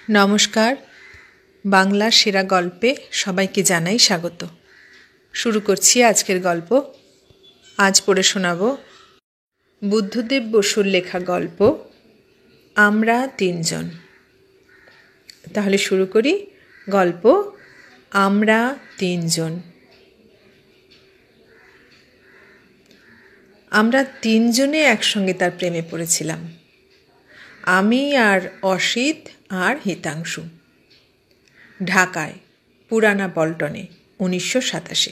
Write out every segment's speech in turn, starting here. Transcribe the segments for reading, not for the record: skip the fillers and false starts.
নমস্কার। বাংলার সেরা গল্পে সবাইকে জানাই স্বাগত। শুরু করছি আজকের গল্প। আজ পড়ে শোনাব বুদ্ধদেব বসুর লেখা গল্প আমরা তিনজন। তাহলে শুরু করি গল্প আমরা তিনজন। আমরা তিনজনে একসঙ্গে তার প্রেমে পড়েছিলাম। আমি আর অসিত আর হিতাংশু। ঢাকায় পুরানা পল্টনে 1987।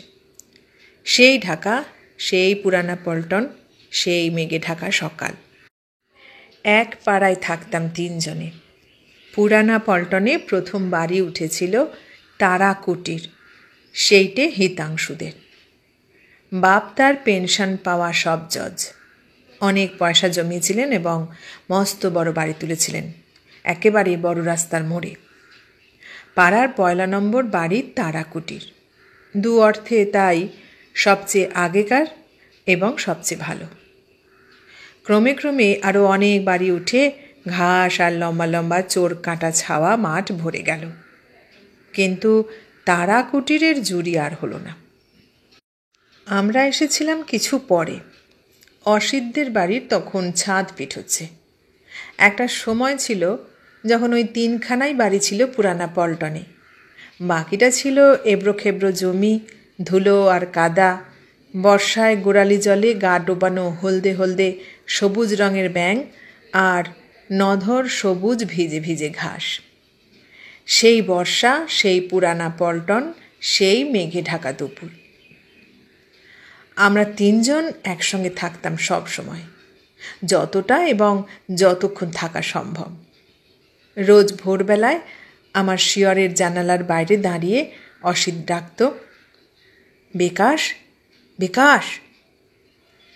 সেই ঢাকা, সেই পুরানা পল্টন, সেই মেঘে ঢাকা সকাল। এক পাড়ায় থাকতাম তিনজনে। পুরানা পল্টনে প্রথম বাড়ি উঠেছিল তারা কুটির, সেইটে হিতাংশুদের। বাপ তার পেনশন পাওয়া সব জজ। অনেক পয়সা জমিয়েছিলেন এবং মস্ত বড় বাড়ি তুলেছিলেন একেবারে বড় রাস্তার মোড়ে। পাড়ার 1 নম্বর বাড়ির তারা কুটির। দু অর্থে তাই সবচেয়ে আগেকার এবং সবচেয়ে ভালো। ক্রমে ক্রমে আরও অনেক বাড়ি উঠে ঘাস আর লম্বা লম্বা চোর কাঁটা ছাওয়া মাঠ ভরে গেল। কিন্তু তারা কুটিরের জুড়ি আর হলো না। আমরা এসেছিলাম কিছু পরে। অসিতদের বাড়ির তখন ছাদ পিঠ হচ্ছে। একটা সময় ছিল যখন ওই 3খানাই বাড়ি ছিল পুরানা পল্টনে। বাকিটা ছিল এবড়ো খেবড়ো জমি, ধুলো আর কাদা, বর্ষায় গোড়ালি জলে গা ডোবানো হলদে হলদে সবুজ রঙের ব্যাঙ আর নধর সবুজ ভিজে ভিজে ঘাস। সেই বর্ষা, সেই পুরানা পল্টন, সেই মেঘে ঢাকা দুপুর। আমরা তিনজন একসঙ্গে থাকতাম সব সময়, যতটা এবং যতক্ষণ থাকা সম্ভব। রোজ ভোরবেলায় আমার শিয়রের জানালার বাইরে দাঁড়িয়ে অসিত ডাকত, বিকাশ বিকাশ।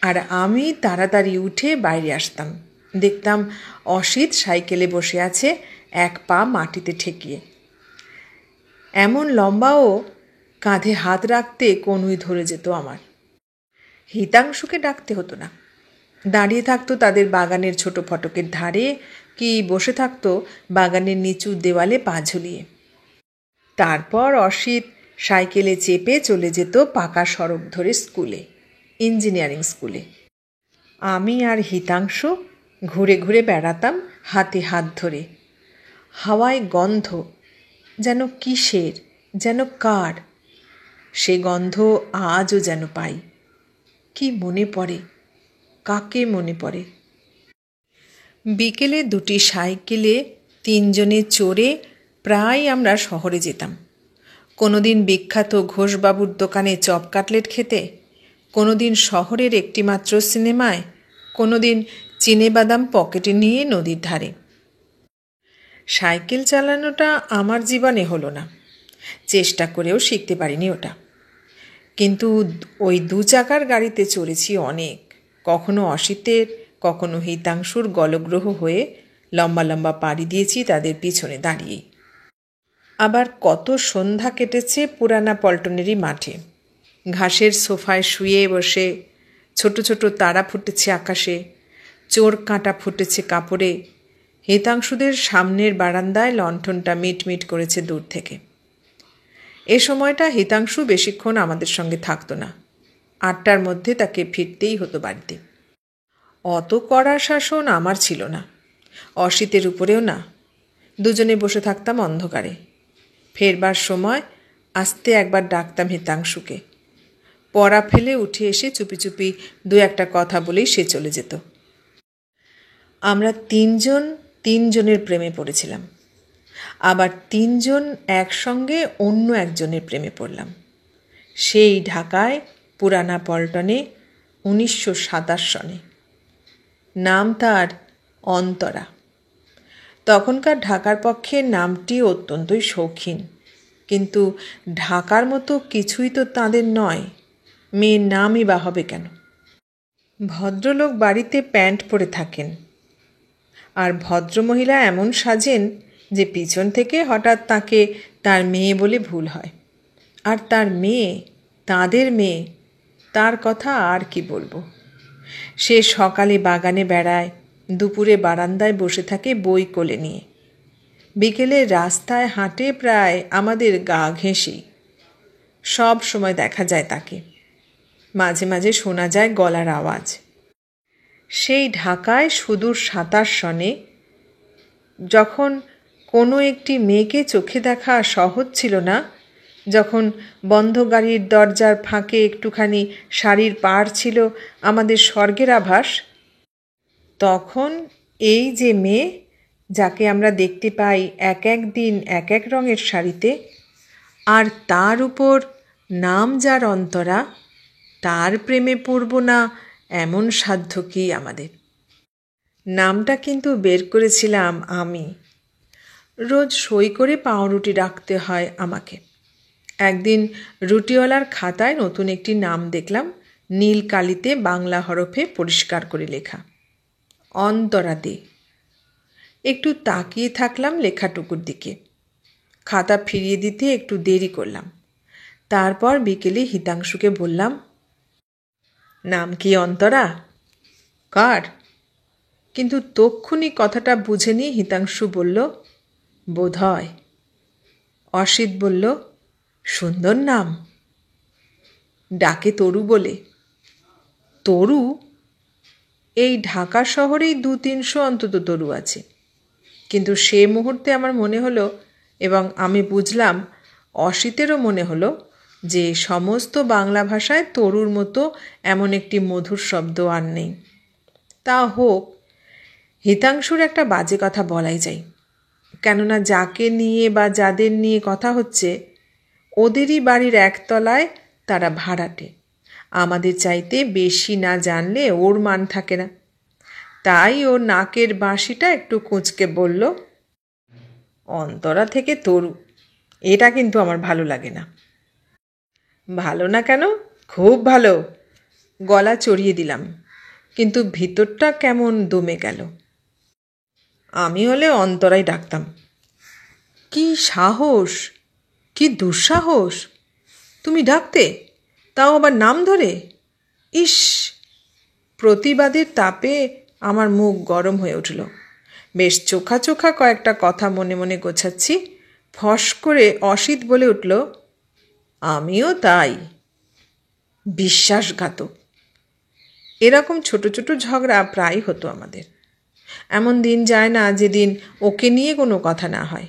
আর আমি তাড়াতাড়ি উঠে বাইরে আসতাম। দেখতাম অসিত সাইকেলে বসে আছে, এক পা মাটিতে ঠেকিয়ে। এমন লম্বাও, কাঁধে হাত রাখতে কনুই ধরে যেত আমার। হিতাংশুকে ডাকতে হতো না। দাঁড়িয়ে থাকতো তাদের বাগানের ছোট ফটকের ধারে, কি বসে থাকতো বাগানের নিচু দেওয়ালে পা ঝুলিয়ে। তারপর অসিত সাইকেলে চেপে চলে যেত পাকা সড়ক ধরে স্কুলে, ইঞ্জিনিয়ারিং স্কুলে। আমি আর হিতাংশু ঘুরে ঘুরে বেড়াতাম হাতে হাত ধরে। হাওয়ায় গন্ধ, যেন কিসের, যেন কার। সে গন্ধ আজও যেন পাই। কি মনে পড়ে, কাকে মনে পড়ে। বিকেলে 2টি সাইকেলে তিনজনে চড়ে প্রায় আমরা শহরে যেতাম। কোনোদিন বিখ্যাত ঘোষবাবুর দোকানে চপ কাটলেট খেতে, কোনোদিন শহরের একটিমাত্র সিনেমায়, কোনোদিন চিনেবাদাম পকেটে নিয়ে নদীর ধারে। সাইকেল চালানোটা আমার জীবনে হলো না, চেষ্টা করেও শিখতে পারিনি ওটা। কিন্তু ওই 2 চাকার গাড়িতে চড়েছি অনেক, কখনো অসিতের, কখনো হিতাংশুর গলগ্রহ হয়ে লম্বা লম্বা পাড়ি দিয়েছি তাদের পিছনে দাঁড়িয়ে। আবার কত সন্ধ্যা কেটেছে পুরানা পল্টনেরই মাঠে। ঘাসের সোফায় শুয়ে বসে ছোট ছোট তারা ফুটেছে আকাশে, চোর কাঁটা ফুটেছে কাপড়ে। হিতাংশুদের সামনের বারান্দায় লণ্ঠনটা মিটমিট করেছে দূর থেকে। এ সময়টা হিতাংশু বেশিক্ষণ আমাদের সঙ্গে থাকতো না। 8টার মধ্যে তাকে ফিরতেই হতো বাড়িতে। অত কড়া শাসন আমার ছিল না, অসিতের উপরেও না। দুজনে বসে থাকতাম অন্ধকারে। ফেরবার সময় আস্তে একবার ডাকতাম হিতাংশুকে। পড়া ফেলে উঠে এসে চুপি চুপি 2-1টা কথা বলেই সে চলে যেত। আমরা তিনজনের প্রেমে পড়েছিলাম। আবার 3জন একসঙ্গে অন্য একজনের প্রেমে পড়লাম। সেই ঢাকায় পুরানা পল্টনে 1927 সনে। নাম তার অন্তরা। তখনকার ঢাকার পক্ষে নামটি অত্যন্তই শৌখিন, কিন্তু ঢাকার মতো কিছুই তো তাদের নয়। মেয়ের নামই বা হবে কেন? ভদ্রলোক বাড়িতে প্যান্ট পরে থাকেন, আর ভদ্রমহিলা এমন সাজেন যে পিছন থেকে হঠাৎ তাকে তার মেয়ে বলে ভুল হয়। আর তার মেয়ে, তাদের মেয়ে, তার কথা আর কি বলবো। সে সকালে বাগানে বেড়ায়, দুপুরে বারান্দায় বসে থাকে বই কোলে নিয়ে। বিকেলে রাস্তায় হাঁটে প্রায় আমাদের গা ঘেঁষেই। সব সময় দেখা যায় তাকে, মাঝে মাঝে শোনা যায় গলার আওয়াজ। সেই ঢাকায় সুদূর 27 সনে যখন কোনো একটি মেয়েকে চোখে দেখা সহজ ছিল না, যখন বন্ধ গাড়ির দরজার ফাঁকে একটুখানি শাড়ির পাড় ছিল আমাদের স্বর্গের আভাস, তখন এই যে মেয়ে যাকে আমরা দেখতে পাই এক এক দিন এক এক রঙের শাড়িতে, আর তার উপর নাম যার অন্তরা, তার প্রেমে পড়ব না এমন সাধ্য কি আমাদের? নামটা কিন্তু বের করেছিলাম আমি। রোজ সই করে পাউরুটি রাখতে হয় আমাকে। একদিন রুটিওয়ালার খাতায় নতুন একটি নাম দেখলাম, নীল কালিতে বাংলা হরফে পরিষ্কার করে লেখা, অন্তরা দে। একটু তাকিয়ে থাকলাম লেখাটুকুর দিকে। খাতা ফিরিয়ে দিতে একটু দেরি করলাম। তারপর বিকেলে হিতাংশুকে বললাম, নাম কি অন্তরা? কার? কিন্তু তক্ষুনি কথাটা বুঝে নিয়ে হিতাংশু বলল, বোধ হয়। অসিত বলল, সুন্দর নাম। ডাকে তরু বলে। তরু? এই ঢাকা শহরেই 200-300 অন্তত তরু আছে। কিন্তু সে মুহূর্তে আমার মনে হলো, এবং আমি বুঝলাম অসিতেরও মনে হলো, যে সমস্ত বাংলা ভাষায় তরুর মতো এমন একটি মধুর শব্দ আর নেই। তা হোক, হিতাংশুর একটা বাজে কথা বলাই যায়, কেননা যাকে নিয়ে বা যাদের নিয়ে কথা হচ্ছে ওদেরই বাড়ির একতলায় তারা ভাড়াটে। আমাদের চাইতে বেশি না জানলে ওর মান থাকে না। তাই ওর নাকের বাঁশিটা একটু কুঁচকে বলল, অন্তরা থেকে তরু, এটা কিন্তু আমার ভালো লাগে না। ভালো না কেন? খুব ভালো। গলা চড়িয়ে দিলাম, কিন্তু ভিতরটা কেমন দমে গেল। আমি হলে অন্তরাই ডাকতাম। কি সাহস, কি দুঃসাহস! তুমি ডাকতে, তাও আবার নাম ধরে! ইস! প্রতিবাদের তাপে আমার মুখ গরম হয়ে উঠল। বেশ চোখা চোখা কয়েকটা কথা মনে মনে গোছাচ্ছি, ফস করে অসিত বলে উঠল, আমিও তাই। বিশ্বাসঘাতক! এরকম ছোট ছোট ঝগড়া প্রায় হতো আমাদের। এমন দিন যায় না যেদিন ওকে নিয়ে কোনো কথা না হয়,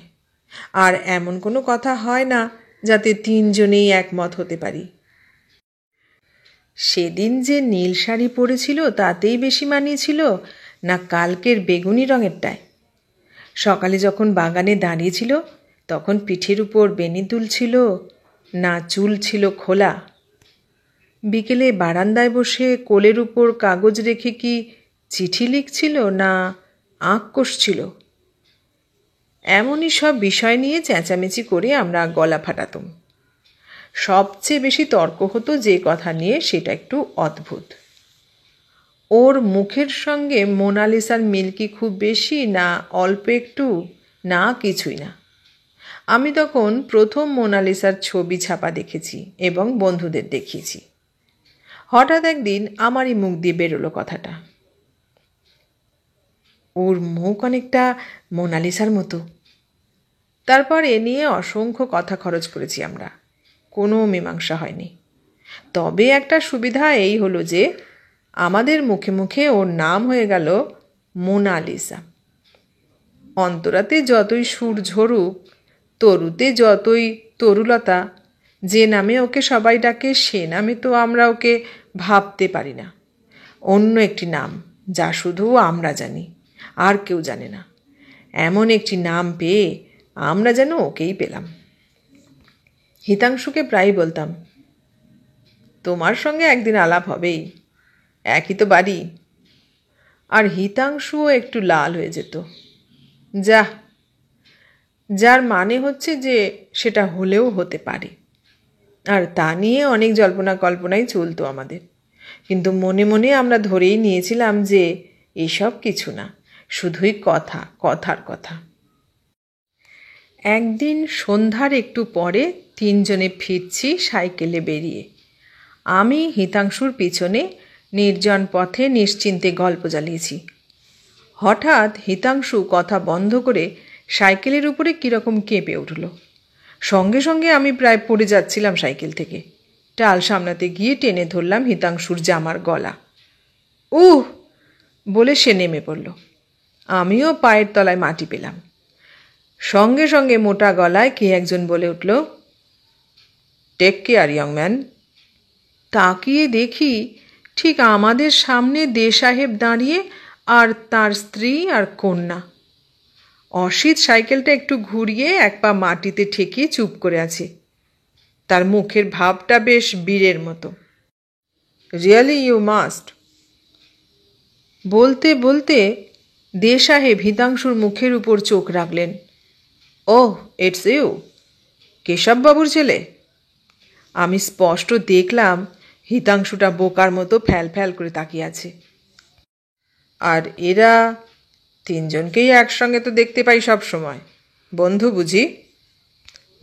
আর এমন কোনো কথা হয় না যাতে 3 জনেই একমত হতে পারি। সেদিন যে নীল শাড়ি পরেছিল তাতেই বেশি মানিয়েছিল, না কালকের বেগুনি রঙেরটায়? সকালে যখন বাগানে দাঁড়িয়েছিল তখন পিঠের উপর বেনি দুলছিল, না চুল ছিল খোলা? বিকেলে বারান্দায় বসে কোলের উপর কাগজ রেখে কি চিঠি লিখছিল, না আঁক কষছিল? এমনই সব বিষয় নিয়ে চেঁচামেচি করে আমরা গলা ফাটাতাম। সবচেয়ে বেশি তর্ক হতো যে কথা নিয়ে, সেটা একটু অদ্ভুত। ওর মুখের সঙ্গে মোনালিসার মিল কি খুব বেশি, না অল্প একটু, না কিছুই না? আমি তখন প্রথম মোনালিসার ছবি ছাপা দেখেছি এবং বন্ধুদের দেখিয়েছি। হঠাৎ একদিন আমারই মুখ দিয়ে বেরোলো কথাটা, ওর মুখ অনেকটা মোনালিসার মতো। তারপর এ নিয়ে অসংখ্য কথা খরচ করেছি আমরা, কোনো মীমাংসা হয়নি। তবে একটা সুবিধা এই হলো যে আমাদের মুখে মুখে ওর নাম হয়ে গেল মোনালিসা। অন্তরাতে যতই সুর ঝরুক, তরুতে যতই তরুলতা, যে নামে ওকে সবাই ডাকে সে নামে তো আমরা ওকে ভাবতে পারি না। অন্য একটি নাম, যা শুধু আমরা জানি, আর কেউ জানে না। এমন একটি নাম পেয়ে আমরা যেন ওকেই পেলাম। হিতাংশুকে প্রায় বলতাম, তোমার সঙ্গে একদিন আলাপ হবেই, একই তো বাড়ি। আর হিতাংশুও একটু লাল হয়ে যেত। যার মানে হচ্ছে যে সেটা হলেও হতে পারে। আর তা নিয়ে অনেক জল্পনা কল্পনাই চলতো আমাদের, কিন্তু মনে মনে আমরা ধরেই নিয়েছিলাম যে এসব কিছু না, শুধুই কথা, কথার কথা। একদিন সন্ধ্যার একটু পরে 3 জনে ফিরছি সাইকেলে বেরিয়ে। আমি হিতাংশুর পিছনে নির্জন পথে নিশ্চিন্তে গল্প জ্বালিয়েছি। হঠাৎ হিতাংশু কথা বন্ধ করে সাইকেলের উপরে কীরকম কেঁপে উঠল। সঙ্গে সঙ্গে আমি প্রায় পড়ে যাচ্ছিলাম সাইকেল থেকে। টাল সামলাতে গিয়ে টেনে ধরলাম হিতাংশুর জামার গলা। উহ বলে সে নেমে পড়ল। আমিও পায়ের তলায় মাটি পেলাম। সঙ্গে সঙ্গে মোটা গলায় কে একজন বলে উঠল, টেক কেয়ার ইয়ং ম্যান। তাকিয়ে দেখি ঠিক আমাদের সামনে দে সাহেব দাঁড়িয়ে, আর তার স্ত্রী আর কন্যা। অসিত সাইকেলটা একটু ঘুরিয়ে এক পা মাটিতে ঠেকিয়ে চুপ করে আছে। তার মুখের ভাবটা বেশ বীরের মতো। Really you must. বলতে বলতে দে সাহেব হিতাংশুর মুখের উপর চোখ রাখলেন। ওহ, ইটস ইউ, কেশববাবুর ছেলে। আমি স্পষ্ট দেখলাম হিতাংশুটা বোকার মতো ফ্যাল ফ্যাল করে তাকিয়ে আছে। আর এরা তিনজনকেই একসঙ্গে তো দেখতে পাই সব সময়। বন্ধু বুঝি?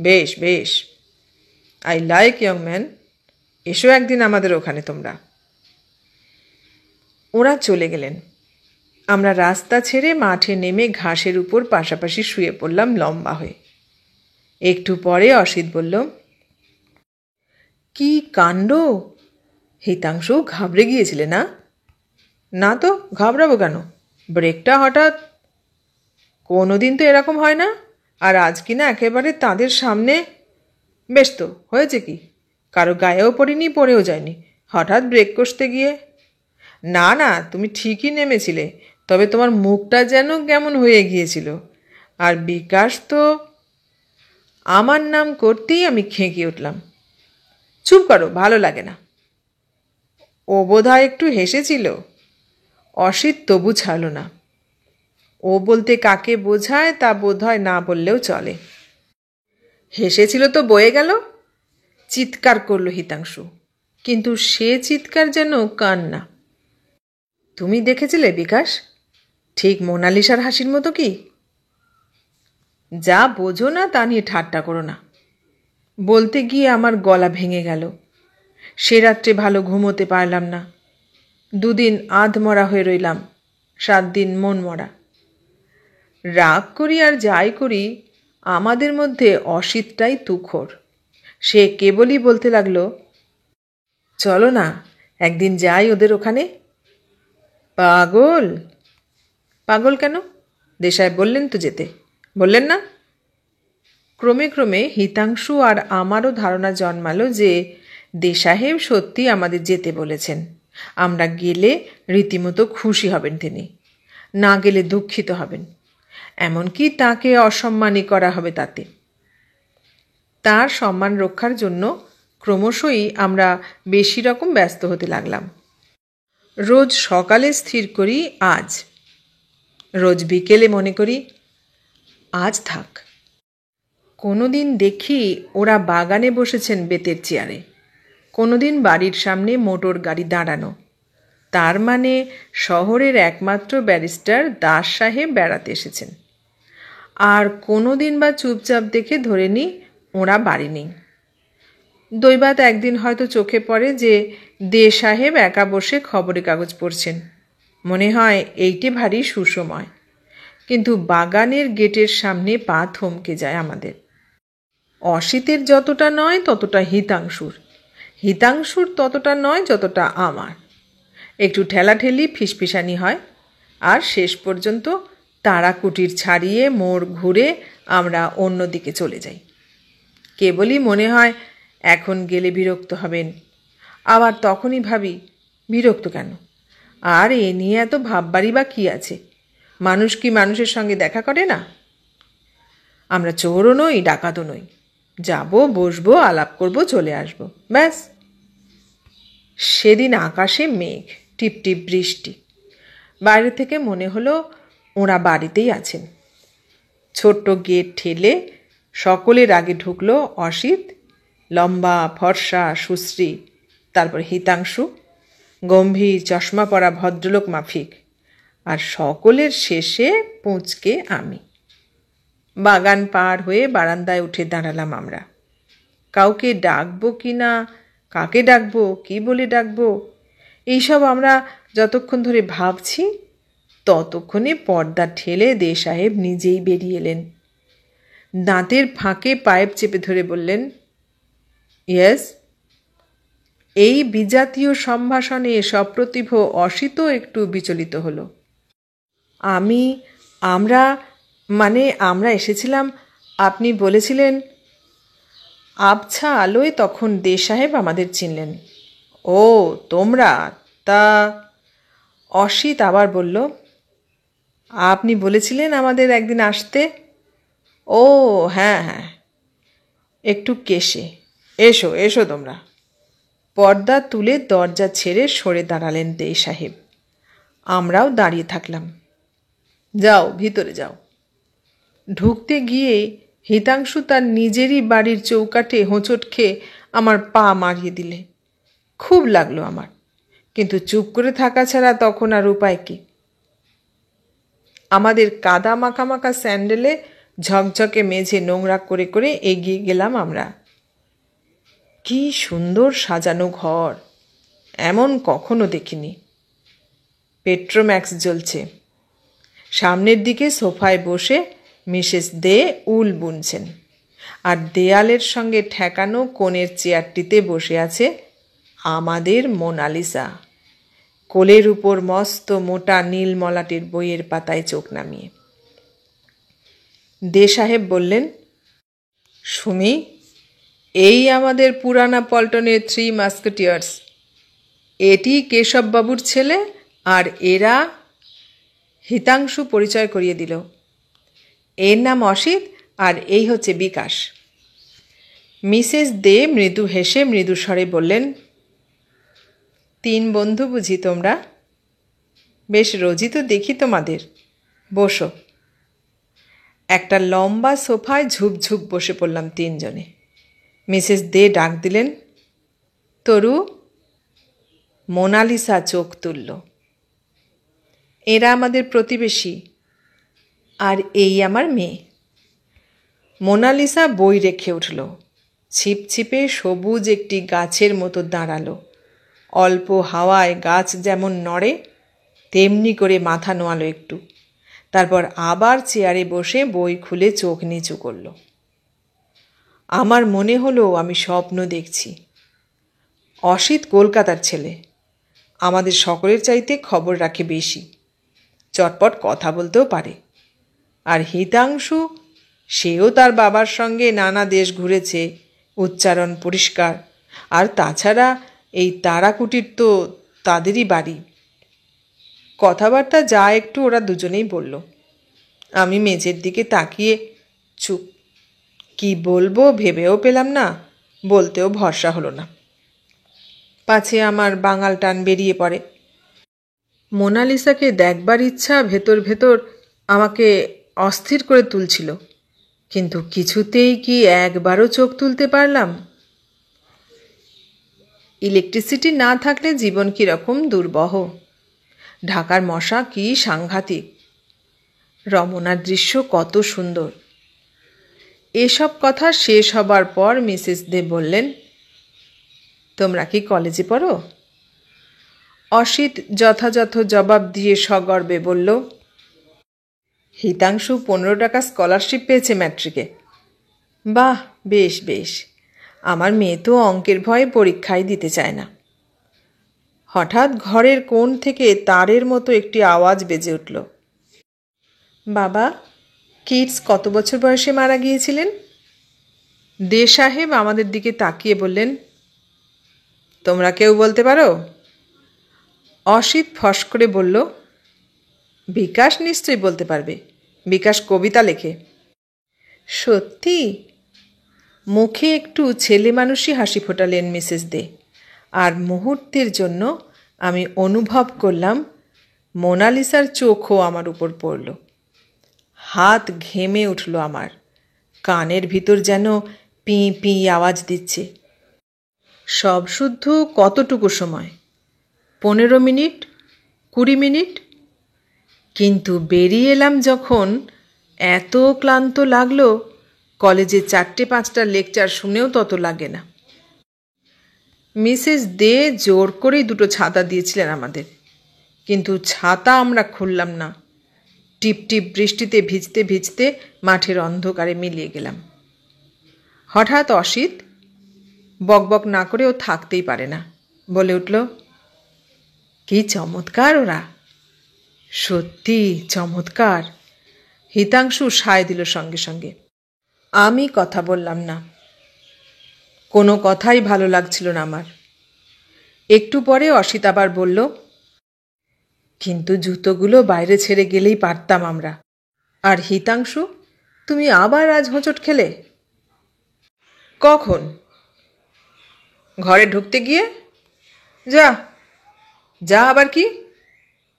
বেশ বেশ, আই লাইক ইয়ং ম্যান। এসো একদিন আমাদের ওখানে তোমরা। ওরা চলে গেলেন। আমরা রাস্তা ছেড়ে মাঠে নেমে ঘাসের উপর পাশাপাশি শুয়ে পড়লাম লম্বা হয়ে। একটু পরে অসিত বলল, কি কাণ্ড! হিতাংশু ঘাবড়ে গিয়েছিলে না? না তো, ঘাবড়াবো কেন? ব্রেকটা হঠাৎ। কোনোদিন তো এরকম হয় না, আর আজ কিনা একেবারে তাদের সামনে। বেশ তো, হয়েছে কি? কারো গায়েও পড়িনি, পড়েও যায়নি, হঠাৎ ব্রেক কষতে গিয়ে। না না, তুমি ঠিকই নেমেছিলে, তবে তোমার মুখটা যেন কেমন হয়ে গিয়েছিল। আর বিকাশ তো, আমার নাম করতেই আমি খেঁকে উঠলাম। চুপ করো, ভালো লাগে না। ও বোধহয় একটু হেসেছিল। অসিত তবু ছাড়ল না। ও বলতে কাকে বোঝায় তা বোধহয় না বললেও চলে। হেসেছিল তো বয়ে গেল। চিৎকার করল হিতাংশু, কিন্তু সে চিৎকার যেন কান্না। তুমি দেখেছিলে বিকাশ? ঠিক মোনালিসার হাসির মতো কি? যা বোঝো না তা নিয়ে ঠাট্টা করো না। বলতে গিয়ে আমার গলা ভেঙে গেল। সে রাত্রে ভালো ঘুমোতে পারলাম না। 2 দিন আধমরা হয়ে রইলাম, 7 দিন মন মরা। রাগ করি আর যাই করি, আমাদের মধ্যে অসিতটাই তুখোর। সে কেবলই বলতে লাগলো, চলো না একদিন যাই ওদের ওখানে। পাগল? পাগল কেন? দেশাই বললেন তো যেতে, বললেন না? ক্রমে ক্রমে হিতাংশু আর আমারও ধারণা জন্মালো যে দেশাহেব সত্যি আমাদের যেতে বলেছেন। আমরা গেলে রীতিমতো খুশি হবেন তিনি, না গেলে দুঃখিত হবেন, এমনকি তাকে অসম্মানী করা হবে তাতে। তার সম্মান রক্ষার জন্য ক্রমশই আমরা বেশি রকম ব্যস্ত হতে লাগলাম। রোজ সকালে স্থির করি আজ, রোজ বিকেলে মনে করি আজ থাক। কোনো দিন দেখি ওরা বাগানে বসেছেন বেতের চেয়ারে, কোনো দিন বাড়ির সামনে মোটর গাড়ি দাঁড়ানো। তার মানে শহরের একমাত্র ব্যারিস্টার দাস সাহেব বেড়াতে এসেছেন। আর কোনো দিন বা চুপচাপ দেখে ধরে নিই ওরা বাড়ি নেই। দৈবাত একদিন হয়তো চোখে পড়ে যে দে সাহেব একা বসে খবরের কাগজ পড়ছেন। মনে হয় এইটে ভারী সুসময়। কিন্তু বাগানের গেটের সামনে পা থমকে যায় আমাদের। অসিতের যতটা নয় ততটা হিতাংশুর, হিতাংশুর ততটা নয় যতটা আমার। একটু ঠেলাঠেলি ফিসফিসানি হয়, আর শেষ পর্যন্ত তারাকুটির ছাড়িয়ে মোড় ঘুরে আমরা অন্যদিকে চলে যাই। কেবলই মনে হয় এখন গেলে বিরক্ত হবেন, আবার তখনই ভাবি বিরক্ত কেন, আর এ নিয়ে এত ভাববারই বা কী আছে? মানুষ কি মানুষের সঙ্গে দেখা করে না? আমরা চোরও নই, ডাকাতও নই। যাব, বসবো, আলাপ করব, চলে আসব, ব্যাস। সেদিন আকাশে মেঘ, টিপটিপ বৃষ্টি। বাইরে থেকে মনে হলো ওরা বাড়িতেই আছেন। ছোট্ট গেট ঠেলে সকলের আগে ঢুকলো অসিত, লম্বা ফর্সা সুশ্রী, তারপর হিতাংশু, গম্ভীর চশমা পরা ভদ্রলোক মাফিক, আর সকলের শেষে পুঁচকে আমি। বাগান পার হয়ে বারান্দায় উঠে দাঁড়ালাম আমরা। কাউকে ডাকবো কি না, কাকে ডাকবো, কি বলে ডাকবো, এইসব আমরা যতক্ষণ ধরে ভাবছি ততক্ষণে পর্দা ঠেলে দে সাহেব নিজেই বেরিয়ে এলেন। দাঁতের ফাঁকে পাইপ চেপে ধরে বললেন, ইয়েস। এই বিজাতীয় সম্ভাষণে সপ্রতিভ অসিতও একটু বিচলিত হলো। আমরা এসেছিলাম, আপনি বলেছিলেন। আবছা আলোয় তখন দে সাহেব আমাদের চিনলেন। ও তোমরা, তা? অসিত আবার বলল, আপনি বলেছিলেন আমাদের একদিন আসতে। ও হ্যাঁ হ্যাঁ, একটু কেশে। এসো এসো তোমরা। পর্দা তুলে দরজা ছেড়ে সরে দাঁড়ালেন দে সাহেব। আমরাও দাঁড়িয়ে থাকলাম। যাও ভিতরে যাও। ঢুকতে গিয়ে হিতাংশু তার নিজেরই বাড়ির চৌকাঠে হোঁচট খেয়ে আমার পা মারিয়ে দিলে। খুব লাগলো আমার, কিন্তু চুপ করে থাকা ছাড়া তখন আর উপায় কি। আমাদের কাদা মাখা মাখা স্যান্ডেলে ঝকঝকে মেঝে নোংরা করে করে এগিয়ে গেলাম আমরা। কি সুন্দর সাজানো ঘর, এমন কখনো দেখিনি। পেট্রোম্যাক্স জ্বলছে। সামনের দিকে সোফায় বসে মিসেস দে উল বুনছেন, আর দেয়ালের সঙ্গে ঠেকানো কোণের চেয়ারটিতে বসে আছে আমাদের মোনালিসা, কোলের উপর মস্ত মোটা নীল মলাটের বইয়ের পাতায় চোখ নামিয়ে। দে সাহেব বললেন, সুমি, এই আমাদের পুরানা পল্টনের 3 মাস্কেটিয়ার্স। এটি কেশববাবুর ছেলে, আর এরা। হিতাংশু পরিচয় করিয়ে দিল। এর নাম অসিত, আর এই হচ্ছে বিকাশ। মিসেস দে মৃদু হেসে মৃদু স্বরে বললেন, 3 বন্ধু বুঝি তোমরা? বেশ রোজই তো দেখি তোমাদের। বসো। একটা লম্বা সোফায় ঝুপঝুপ বসে পড়লাম 3 জনে। মিসেস দে ডাক দিলেন, তরু। মোনালিসা চোখ তুলল। এরা আমাদের প্রতিবেশী, আর এই আমার মেয়ে। মোনালিসা বই রেখে উঠল, ছিপছিপে সবুজ একটি গাছের মতো দাঁড়ালো। অল্প হাওয়ায় গাছ যেমন নড়ে তেমনি করে মাথা নোয়ালো একটু, তারপর আবার চেয়ারে বসে বই খুলে চোখ নিচু করল। আমার মনে হলো আমি স্বপ্ন দেখছি। অসিত কলকাতার ছেলে, আমাদের সকলের চাইতে খবর রাখে বেশি, চটপট কথা বলতেও পারে। আর হিতাংশু, সেও তার বাবার সঙ্গে নানা দেশ ঘুরেছে, উচ্চারণ পরিষ্কার। আর তাছাড়া এই তারাকুটির তো তাদেরই বাড়ি। কথাবার্তা যা একটু ওরা দুজনেই বলল। আমি মেঝের দিকে তাকিয়ে চুপ। কি বলবো ভেবেও পেলাম না, বলতেও ভরসা হলো না, পাছে আমার বাঙাল টান বেরিয়ে পড়ে। মোনালিসাকে দেখবার ইচ্ছা ভেতর ভেতর আমাকে অস্থির করে তুলছিল, কিন্তু কিছুতেই কি একবারও চোখ তুলতে পারলাম? ইলেকট্রিসিটি না থাকলে জীবন কীরকম দুর্বহ, ঢাকার মশা কি সাংঘাতিক, রমনার দৃশ্য কত সুন্দর। এসব কথা শেষ হবার পর মিসেস দে বললেন, তোমরা কি কলেজে পড়ো? অসিত যথাযথ জবাব দিয়ে সগর্বে বলল, হিতাংশু 15 টাকা স্কলারশিপ পেয়েছে ম্যাট্রিকে। বাহ, বেশ বেশ। আমার মেয়ে তো অঙ্কের ভয়ে পরীক্ষাই দিতে চায় না। হঠাৎ ঘরের কোণ থেকে তারের মতো একটি আওয়াজ বেজে উঠল। বাবা, কিডস কত বছর বয়সে মারা গিয়েছিলেন? দে সাহেব আমাদের দিকে তাকিয়ে বললেন, তোমরা কেউ বলতে পারো? অসিত ফস করে বলল, বিকাশ নিশ্চয়ই বলতে পারবে, বিকাশ কবিতা লেখে। সত্যি? মুখে একটু ছেলে মানুষই হাসি ফোটালেন মিসেস দে, আর মুহূর্তের জন্য আমি অনুভব করলাম মোনালিসার চোখও আমার উপর পড়ল। হাত ঘেমে উঠল আমার, কানের ভিতর যেন পি পি আওয়াজ দিচ্ছে। সব শুদ্ধ কতটুকু সময়? 15 মিনিট, 20 মিনিট। কিন্তু বেরিয়ে এলাম যখন এত ক্লান্ত লাগলো, কলেজে 4-5টা লেকচার শুনেও তত লাগে না। মিসেস দে জোর করেই 2টো ছাতা দিয়েছিলেন আমাদের, কিন্তু ছাতা আমরা খুললাম না। টিপ টিপ বৃষ্টিতে ভিজতে ভিজতে মাঠের অন্ধকারে মিলিয়ে গেলাম। হঠাৎ অসিত বকবক না করেও থাকতেই পারে না, বলে উঠল, কি চমৎকার ওরা, সত্যি চমৎকার। হিতাংশু সায় দিল সঙ্গে সঙ্গে। আমি কথা বললাম না, কোনো কথাই ভালো লাগছিল না আমার। একটু পরে অসিত আবার বলল, কিন্তু জুতোগুলো বাইরে ছেড়ে গেলেই পারতাম আমরা। আর হিতাংশু, তুমি আবার আজ হোঁচট খেলে? কখন? ঘরে ঢুকতে গিয়ে। যা যা আবার কি?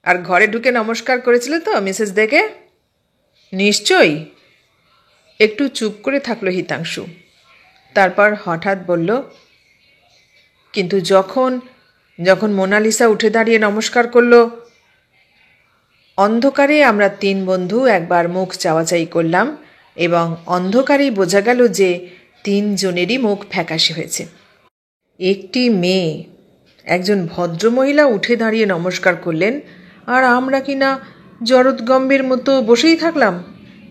আর ঘরে ঢুকে নমস্কার করেছিলে তো মিসেস দেখে? নিশ্চয়ই। একটু চুপ করে থাকলো হিতাংশু, তারপর হঠাৎ বলল, কিন্তু যখন যখন মোনালিসা উঠে দাঁড়িয়ে নমস্কার করল। অন্ধকারে আমরা 3 বন্ধু একবার মুখ চাওয়াচাই করলাম এবং অন্ধকারেই বোঝা গেল যে 3 জনেরই মুখ ফ্যাকাশে হয়েছে। একটি মেয়ে, একজন ভদ্রমহিলা উঠে দাঁড়িয়ে নমস্কার করলেন, আর আমরা কিনা জরৎগম্বের মতো বসেই থাকলাম,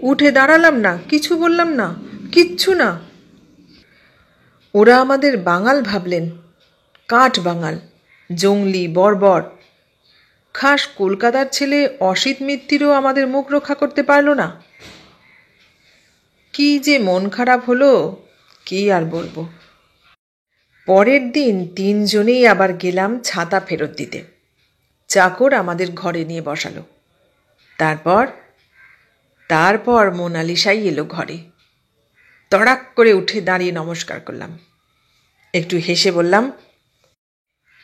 উঠে দাঁড়ালাম না, কিছু বললাম না, কিচ্ছু না। ওরা আমাদের বাঙাল ভাবলেন, কাঠ বাঙাল, জংলি, বর্বর। খাস কলকাতার ছেলে অসিত মিত্তিরও আমাদের মুখ রক্ষা করতে পারল না। কি যে মন খারাপ হলো, কি আর বলবো। পরের দিন 3 জনেই আবার গেলাম ছাতা ফেরত দিতে। চাকর আমাদের ঘরে নিয়ে বসালো। তারপর মোনালিসাই এলো ঘরে। তড়াক করে উঠে দাঁড়িয়ে নমস্কার করলাম। একটু হেসে বললাম,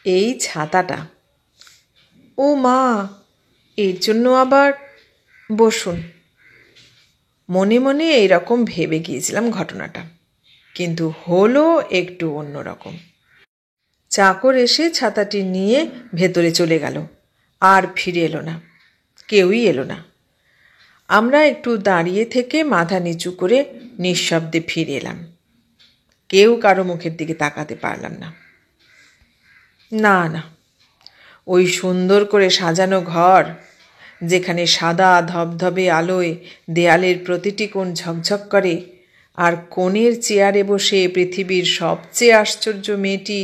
এই ছাতাটা। ও মা, এর জন্য আবার? বসুন। মনে মনে এইরকম ভেবে গিয়েছিলাম ঘটনাটা, কিন্তু হলো একটু অন্যরকম। চাকর এসে ছাতাটি নিয়ে ভেতরে চলে গেল, আর ফিরে এলো না, কেউই এলো না। আমরা একটু দাঁড়িয়ে থেকে মাথা নিচু করে নিঃশব্দে ফিরে এলাম। কেউ কারো মুখের দিকে তাকাতে পারলাম না। না না, ওই সুন্দর করে সাজানো ঘর, যেখানে সাদা ধবধবে আলোয় দেয়ালের প্রতিটি কোণ ঝকঝক করে, আর কোণের চেয়ারে বসে পৃথিবীর সবচেয়ে আশ্চর্য মেয়েটি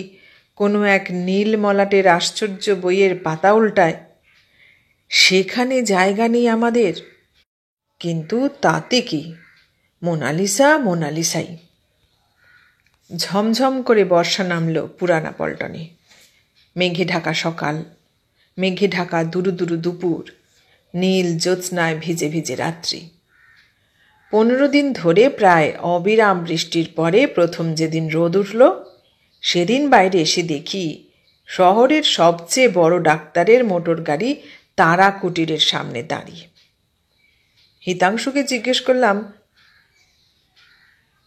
কোনো এক নীল মলাটের আশ্চর্য বইয়ের পাতা উল্টায়, সেখানে জায়গা নেই আমাদের। কিন্তু তাতে কি, মোনালিসা মোনালিসাই। ঝমঝম করে বর্ষা নামল পুরানা পল্টনে। মেঘে ঢাকা সকাল, মেঘে ঢাকা দুরু দুরু দুপুর, নীল জ্যোৎস্নায় ভিজে ভিজে রাত্রি। 15 দিন ধরে প্রায় অবিরাম বৃষ্টির পরে প্রথম যেদিন রোদ উঠল, সেদিন বাইরে এসে দেখি শহরের সবচেয়ে বড় ডাক্তারের মোটর গাড়ি তারা কুটিরের সামনে দাঁড়িয়ে। হিতাংশুকে জিজ্ঞেস করলাম,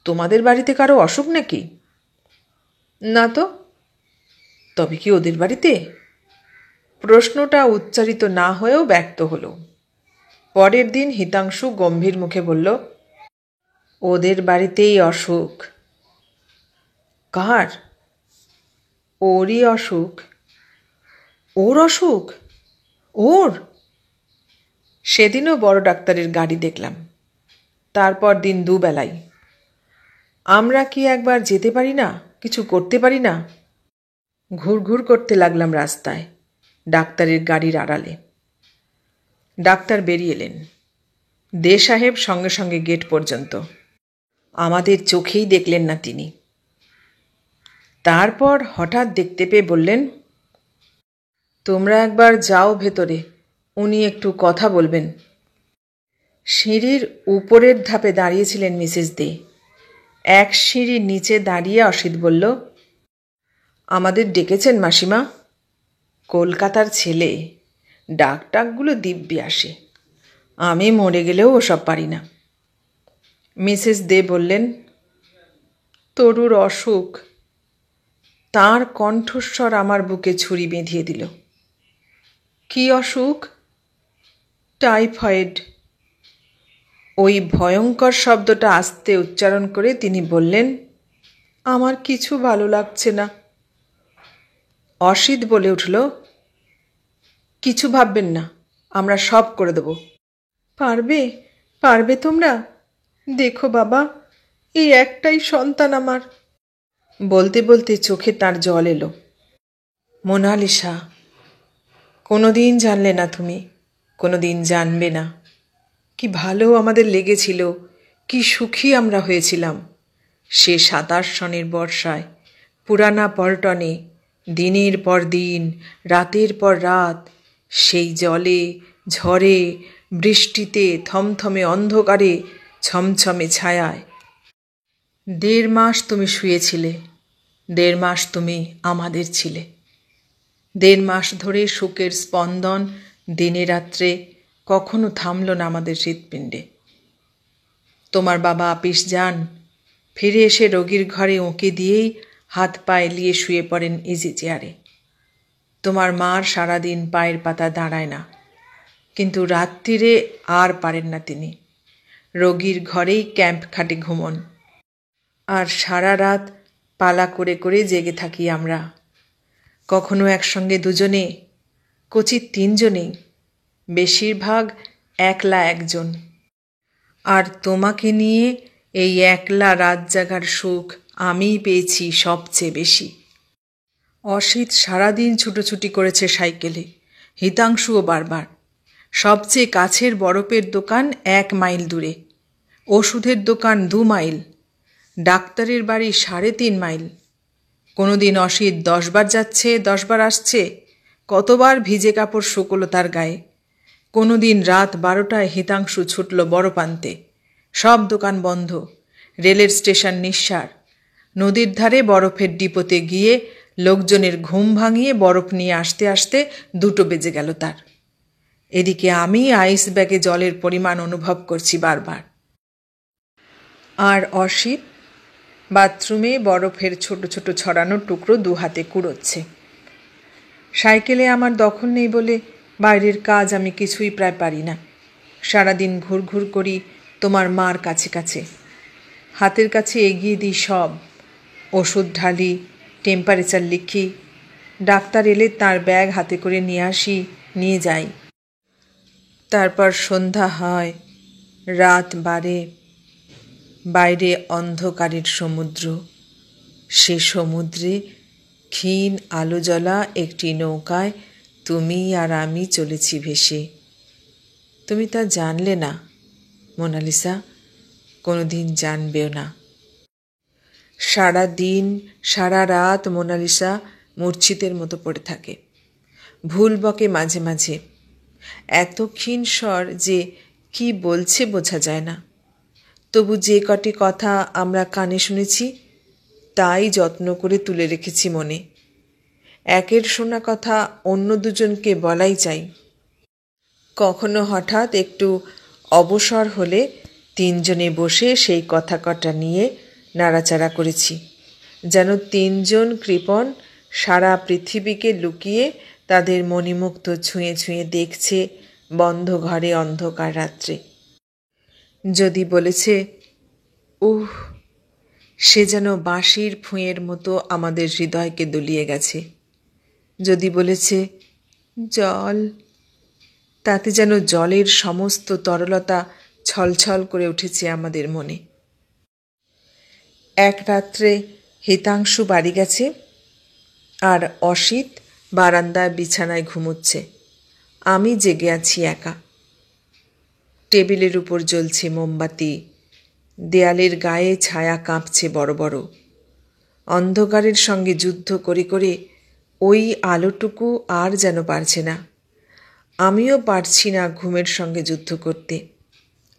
তোমাদের বাড়িতে কারো অসুখ নাকি? না তো। তবে কি ওদের বাড়িতে? প্রশ্নটা উচ্চারিত না হয়েও ব্যক্ত হলো। পরের দিন হিতাংশু গম্ভীর মুখে বলল, ওদের বাড়িতেই অসুখ। কার? ওরই অসুখ। ওর অসুখ? ওর? সেদিনও বড় ডাক্তারের গাড়ি দেখলাম। তারপর দিন 2 বেলাই। আমরা কি একবার যেতে পারি না, কিছু করতে পারি না? ঘুরঘুর করতে লাগলাম রাস্তায়, ডাক্তারের গাড়ির আড়ালে। ডাক্তার বেরিয়ে এলেন। দে সাহেব সঙ্গে সঙ্গে গেট পর্যন্ত। আমাদের চোখেই দেখলেন না তিনি। তারপর হঠাৎ দেখতে পেয়ে বললেন, তোমরা একবার যাও ভেতরে, উনি একটু কথা বলবেন। সিঁড়ির উপরের ধাপে দাঁড়িয়েছিলেন মিসেস দে। এক সিঁড়ির নিচে দাঁড়িয়ে অসিত বলল, আমাদের ডেকেছেন মাসিমা? কলকাতার ছেলে, ডাকগুলো দিব্যি আসে। আমি মরে গেলেও ওসব পারি না। মিসেস দে বললেন, তরুর অসুখ। তাঁর কণ্ঠস্বর আমার বুকে ছুরি বেঁধিয়ে দিল। কি অসুখ? টাইফয়েড। ওই ভয়ঙ্কর শব্দটা আস্তে উচ্চারণ করে তিনি বললেন, আমার কিছু ভালো লাগছে না। অসিত বলে উঠল, কিছু ভাববেন না, আমরা সব করে দেব। পারবে? পারবে তোমরা? দেখো বাবা, এই একটাই সন্তান আমার। বলতে বলতে চোখে তার জল এলো। মোনালিসা, কোনোদিন জানলে না তুমি, কোনোদিন জানবে না। কি ভালো আমাদের লেগেছিল, কি সুখী আমরা হয়েছিলাম সে 27 সনের বর্ষায়, পুরানা পল্টনে, দিনের পর দিন, রাতের পর রাত, সেই জলে, ঝড়ে, বৃষ্টিতে, থমথমে অন্ধকারে, ছমছমে ছায়ায়। 1.5 মাস তুমি শুয়েছিলে, 1.5 মাস তুমি আমাদের ছিলে। 1.5 মাস ধরে শোকের স্পন্দন দিনে রাত্রে কখনো থামল না আমাদের হৃৎপিণ্ডে। তোমার বাবা আপিস যান, ফিরে এসে রোগীর ঘরে ওঁকে দিয়েই হাত পা এলিয়ে শুয়ে পড়েন ইজি চেয়ারে। তোমার মার সারাদিন পায়ের পাতা দাঁড়ায় না, কিন্তু রাত্রিরে আর পারেন না তিনি, রোগীর ঘরেই ক্যাম্প খাটে ঘুমন। আর সারা রাত পালা করে করে জেগে থাকি আমরা, কখনো একসঙ্গে দুজনে, কচি 3 জনেই, বেশিরভাগ একলা একজন। আর তোমাকে নিয়ে এই একলা রাত জাগার সুখ আমিই পেয়েছি সবচেয়ে বেশি। অসিত সারাদিন ছুটোছুটি করেছে সাইকেলে, হিতাংশুও বারবার। সবচেয়ে কাছের বরফের দোকান 1 মাইল দূরে, ওষুধের দোকান 2 মাইল, ডাক্তারের বাড়ি 3.5 মাইল। কোনোদিন অসিত 10 বার যাচ্ছে, 10 বার আসছে, কতবার ভিজে কাপড় শুকলো তার গায়ে। কোনোদিন রাত 12টায় হিতাংশু ছুটল বরফ আনতে, সব দোকান বন্ধ, রেলের স্টেশন নিঃসার। নদীর ধারে বরফের ডিপোতে গিয়ে লোকজনের ঘুম ভাঙিয়ে বরফ নিয়ে আসতে আসতে 2টো বেজে গেল তার। এদিকে আমি আইস ব্যাগে জলের পরিমাণ অনুভব করছি বারবার। আর অসিত বাথরুমে বরফের ছোট ছোট ছড়ানো টুকরো 2 হাতে কুড়োচ্ছে। সাইকেলে আমার দখল নেই বলে বাইরের কাজ আমি কিছুই প্রায় পারি না। সারাদিন ঘুরঘুর করি তোমার মার কাছে কাছে, হাতের কাছে এগিয়ে দিই সব, ওষুধ ঢালি, টেম্পারেচার লিখি, ডাক্তার এলে তার ব্যাগ হাতে করে নিয়ে আসি, নিয়ে যাই। তারপর সন্ধ্যা হয়, রাত বাড়ে, বাইরে অন্ধকারের সমুদ্র, সে সমুদ্রে ক্ষীণ আলো জ্বলা একটি নৌকায় তুমি আর আমি চলেছি ভেসে। তুমি তা জানলে না মোনালিসা, কোনোদিন জানবেও না। সারা দিন সারা রাত মোনালিসা মূর্ছিতের মতো পড়ে থাকে, ভুল বকে মাঝে মাঝে, এত ক্ষীণ স্বর যে কি বলছে বোঝা যায় না। তবু যে কটি কথা আমরা কানে শুনেছি তাই যত্ন করে তুলে রেখেছি মনে। একের শোনা কথা অন্য দুজনকে বলাই চাই। কখনো হঠাৎ একটু অবসর হলে 3 জনে বসে সেই কথা কটা নিয়ে নাড়াচাড়া করেছি, যেন 3 জন কৃপণ সারা পৃথিবীকে লুকিয়ে তাদের মণিমুক্ত ছুঁয়ে ছুঁয়ে দেখছে বন্ধ ঘরে অন্ধকার রাত্রে। যদি বলেছে উহ, সে যেন বাঁশির ফুঁয়ের মতো আমাদের হৃদয়কে দুলিয়ে গেছে। যদি বলেছে জল, তাতে যেন জলের সমস্ত তরলতা ছলছল করে উঠেছে আমাদের মনে। এক রাত্রে হিতাংশু বাড়ি গেছে, আর অসিত বারান্দায় বিছানায় ঘুমোচ্ছে। আমি জেগে আছি একা। টেবিলের উপর জ্বলছে মোমবাতি, দেয়ালের গায়ে ছায়া কাঁপছে বড় বড়। অন্ধকারের সঙ্গে যুদ্ধ করে করে ওই আলোটুকু আর যেন পারছে না। আমিও পারছি না ঘুমের সঙ্গে যুদ্ধ করতে।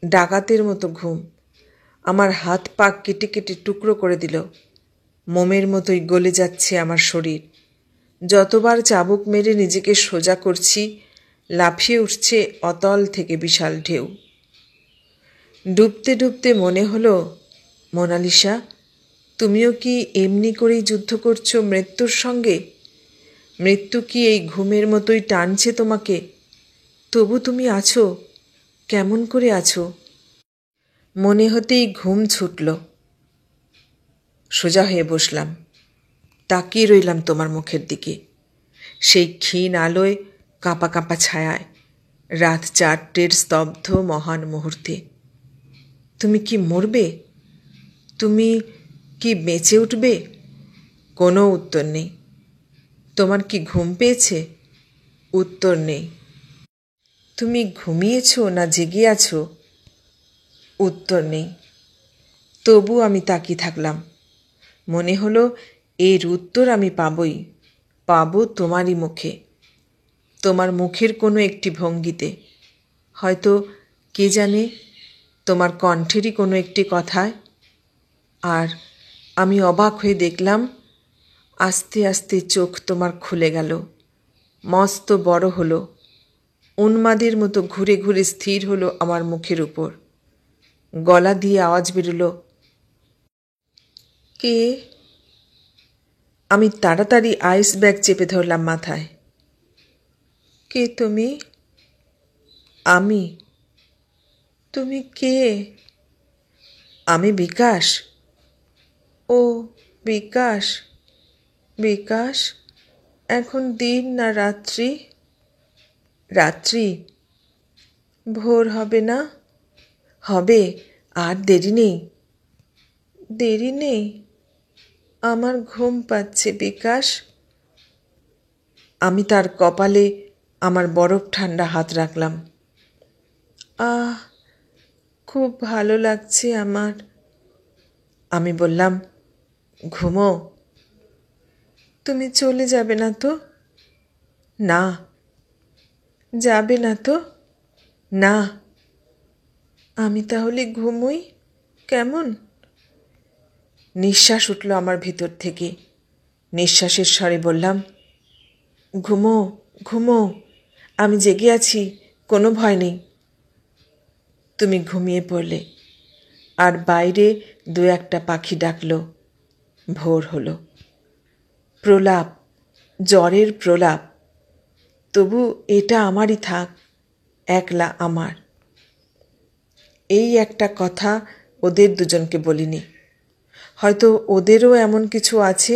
ডাকাতের মতো ঘুম আমার হাত পা কেটে কেটে টুকরো করে দিল। মোমের মতোই গলে যাচ্ছে আমার শরীর। যতবার চাবুক মেরে নিজেকে সোজা করছি, লাফিয়ে উঠছে অতল থেকে বিশাল ঢেউ। ডুবতে ডুবতে মনে হলো, মোনালিসা, তুমিও কি এমনি করেই যুদ্ধ করছো মৃত্যুর সঙ্গে? মৃত্যু কি এই ঘুমের মতোই টানছে তোমাকে? তবু তুমি আছো, কেমন করে আছো? মনে হতেই ঘুম ছুটল। সোজা হয়ে বসলাম, তাকিয়ে রইলাম তোমার মুখের দিকে। সেই ক্ষীণ আলোয় কাঁপা কাঁপা ছায়ায়, রাত 4টের স্তব্ধ মহান মুহূর্তে। তুমি কি মরবে? তুমি কি বেঁচে উঠবে? কোনো উত্তর নেই। তোমার কি ঘুম পেয়েছে? উত্তর নেই। তুমি ঘুমিয়েছ না জেগে আছো? উত্তর নেই। তবু আমি তাকিয়ে থাকলাম। মনে হলো এর উত্তর আমি পাবো তোমারই মুখে, তোমার মুখের কোনো একটি ভঙ্গিতে, হয়তো কে জানে তোমার কণ্ঠেরই কোনো একটি কথায়। আর আমি অবাক হয়ে দেখলাম আস্তে আস্তে চোখ তোমার খুলে গেল, মস্ত বড় হলো, উন্মাদের মতো ঘুরে ঘুরে স্থির হলো আমার মুখের উপর। গলা দিয়ে আওয়াজ বেরোলো, কে? আমি তাড়াতাড়ি আইস ব্যাগ চেপে ধরলাম মাথায়। কে তুমি? আমি? তুমি কে? আমি বিকাশ। ও বিকাশ, বিকাশ, এখন দিন না রাত্রি? রাত্রি। ভোর হবে না? হবে, আর দেরি নেই। দেরি নেই? আমার ঘুম পাচ্ছে বিকাশ। আমি তার কপালে আমার বরফ ঠান্ডা হাত রাখলাম। আহ, খুব ভালো লাগছে আমার। আমি বললাম, ঘুমো। তুমি চলে যাবে না তো? না। যাবে না তো? না। আমি তাহলে ঘুমোই কেমন? নিঃশ্বাস উঠল আমার ভিতর থেকে। নিঃশ্বাসের স্বরে বললাম, ঘুমো ঘুমো, আমি জেগে আছি, কোনো ভয় নেই। তুমি ঘুমিয়ে পড়লে, আর বাইরে 2-1টা পাখি ডাকল। ভোর হলো। প্রলাপ, জ্বরের প্রলাপ। তবু এটা আমারই থাক, একলা আমার। এই একটা কথা ওদের দুজনকে বলিনি। হয়তো ওদেরও এমন কিছু আছে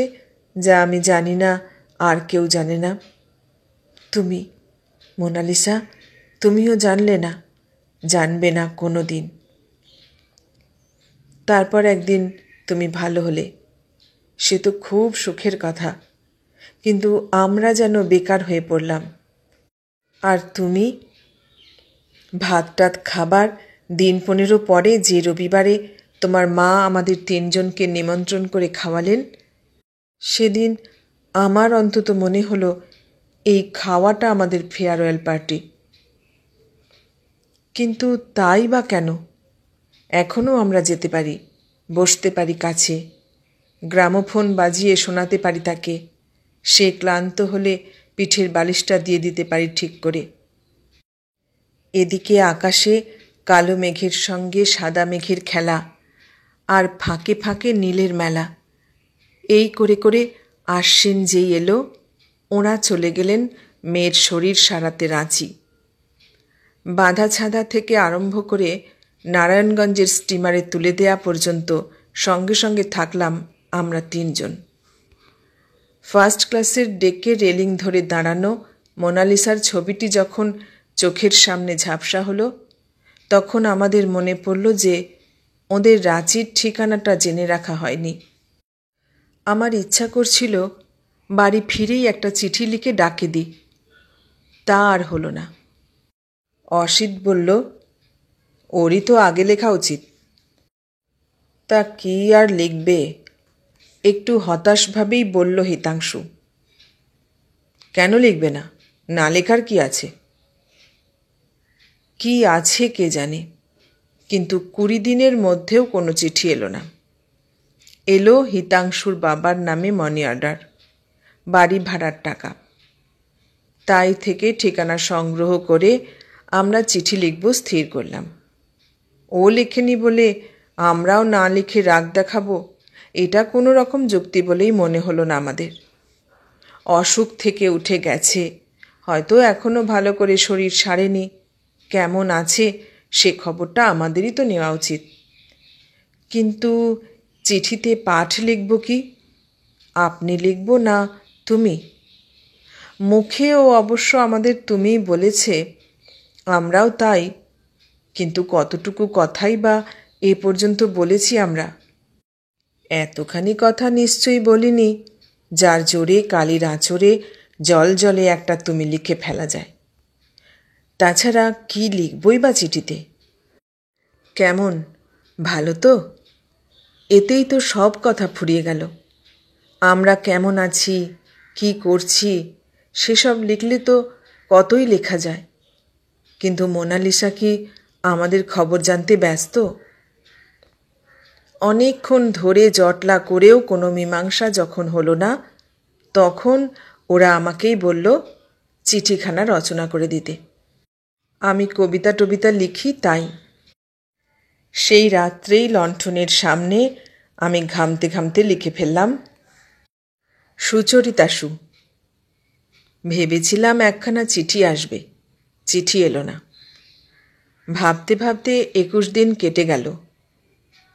যা আমি জানি না, আর কেউ জানে না। তুমি, মোনালিসা, তুমিও জানলে না, জানবে না কোনো দিন। তারপর একদিন তুমি ভালো হলে, সে তো খুব সুখের কথা, কিন্তু আমরা যেন বেকার হয়ে পড়লাম। আর তুমি? ভাত টাত খাবার দিন 15 পরে যে রবিবারে তোমার মা আমাদের 3জনকে নিমন্ত্রণ করে খাওয়ালেন, সেদিন আমার অন্তত মনে হলো এই খাওয়াটা আমাদের ফেয়ারওয়েল পার্টি। কিন্তু তাই বা কেন? এখনও আমরা যেতে পারি, বসতে পারি কাছে, গ্রামোফোন বাজিয়ে শোনাতে পারি তাকে, সে ক্লান্ত হলে পিঠের বালিশটা দিয়ে দিতে পারি ঠিক করে। এদিকে আকাশে কালো মেঘের সঙ্গে সাদা মেঘের খেলা, আর ফাঁকে ফাঁকে নীলের মেলা। এই করে করে আশ্বিন যেই এলো, ওঁরা চলে গেলেন মেয়ের শরীর সারাতে রাঁচি। বাঁধা ছাঁধা থেকে আরম্ভ করে নারায়ণগঞ্জের স্টিমারে তুলে দেয়া পর্যন্ত সঙ্গে সঙ্গে থাকলাম আমরা 3জন। ফার্স্ট ক্লাসের ডেকে রেলিং ধরে দাঁড়ানো মোনালিসার ছবিটি যখন চোখের সামনে ঝাপসা হলো, তখন আমাদের মনে পড়ল যে ওদের রাঁচির ঠিকানাটা জেনে রাখা হয়নি। আমার ইচ্ছা করছিল বাড়ি ফিরেই একটা চিঠি লিখে ডাকে দিই। তা আর হলো না। অসিত বলল, ওরই তো আগে লেখা উচিত। তা কি আর লিখবে? একটু হতাশভাবেই বলল হিতাংশু। কেন লিখবে না? না লেখার কি আছে? কি আছে কে জানে, কিন্তু 20 দিনের মধ্যেও কোনো চিঠি এলো না। এলো হিতাংশুর বাবার নামে মানি অর্ডার, বাড়ি ভাড়ার টাকা। তাই থেকে ঠিকানা সংগ্রহ করে আমরা চিঠি লিখব স্থির করলাম। ও লেখেনি বলে আমরাও না লিখে রাগ দেখাবো, এটা কোনো রকম যুক্তি বলেই মনে হলো না আমাদের। অসুখ থেকে উঠে গেছে, হয়তো এখনও ভালো করে শরীর সারেনি, কেমন আছে সে খবরটা আমাদেরই তো নেওয়া উচিত। কিন্তু চিঠিতে পাঠ লিখব কি? আপনি লিখব না তুমি? মুখেও অবশ্য আমাদের তুমিই বলেছে, আমরাও তাই, কিন্তু কতটুকু কথাই বা এ পর্যন্ত বলেছি আমরা? এতখানি কথা নিশ্চয়ই বলিনি যার জোরে কালির আঁচড়ে জল জলে একটা তুমি লিখে ফেলা যায়। তাছাড়া কি লিখবই বা চিঠিতে? কেমন, ভালো তো? এতেই তো সব কথা ফুরিয়ে গেল। আমরা কেমন আছি, কি করছি, সেসব লিখলে তো কতই লেখা যায়। কিন্তু মোনালিসা কি আমাদের খবর জানতে ব্যস্ত? অনেকক্ষণ ধরে জটলা করেও কোনো মীমাংসা যখন হলো না, তখন ওরা আমাকেই বলল চিঠিখানা রচনা করে দিতে। আমি কবিতা টবিতা লিখি তাই। সেই রাত্রেই লণ্ঠনের সামনে আমি ঘামতে ঘামতে লিখে ফেললাম, সুচরিতাশু। ভেবেছিলাম একখানা চিঠি আসবে, চিঠি এলো না। ভাবতে ভাবতে 21 দিন কেটে গেল।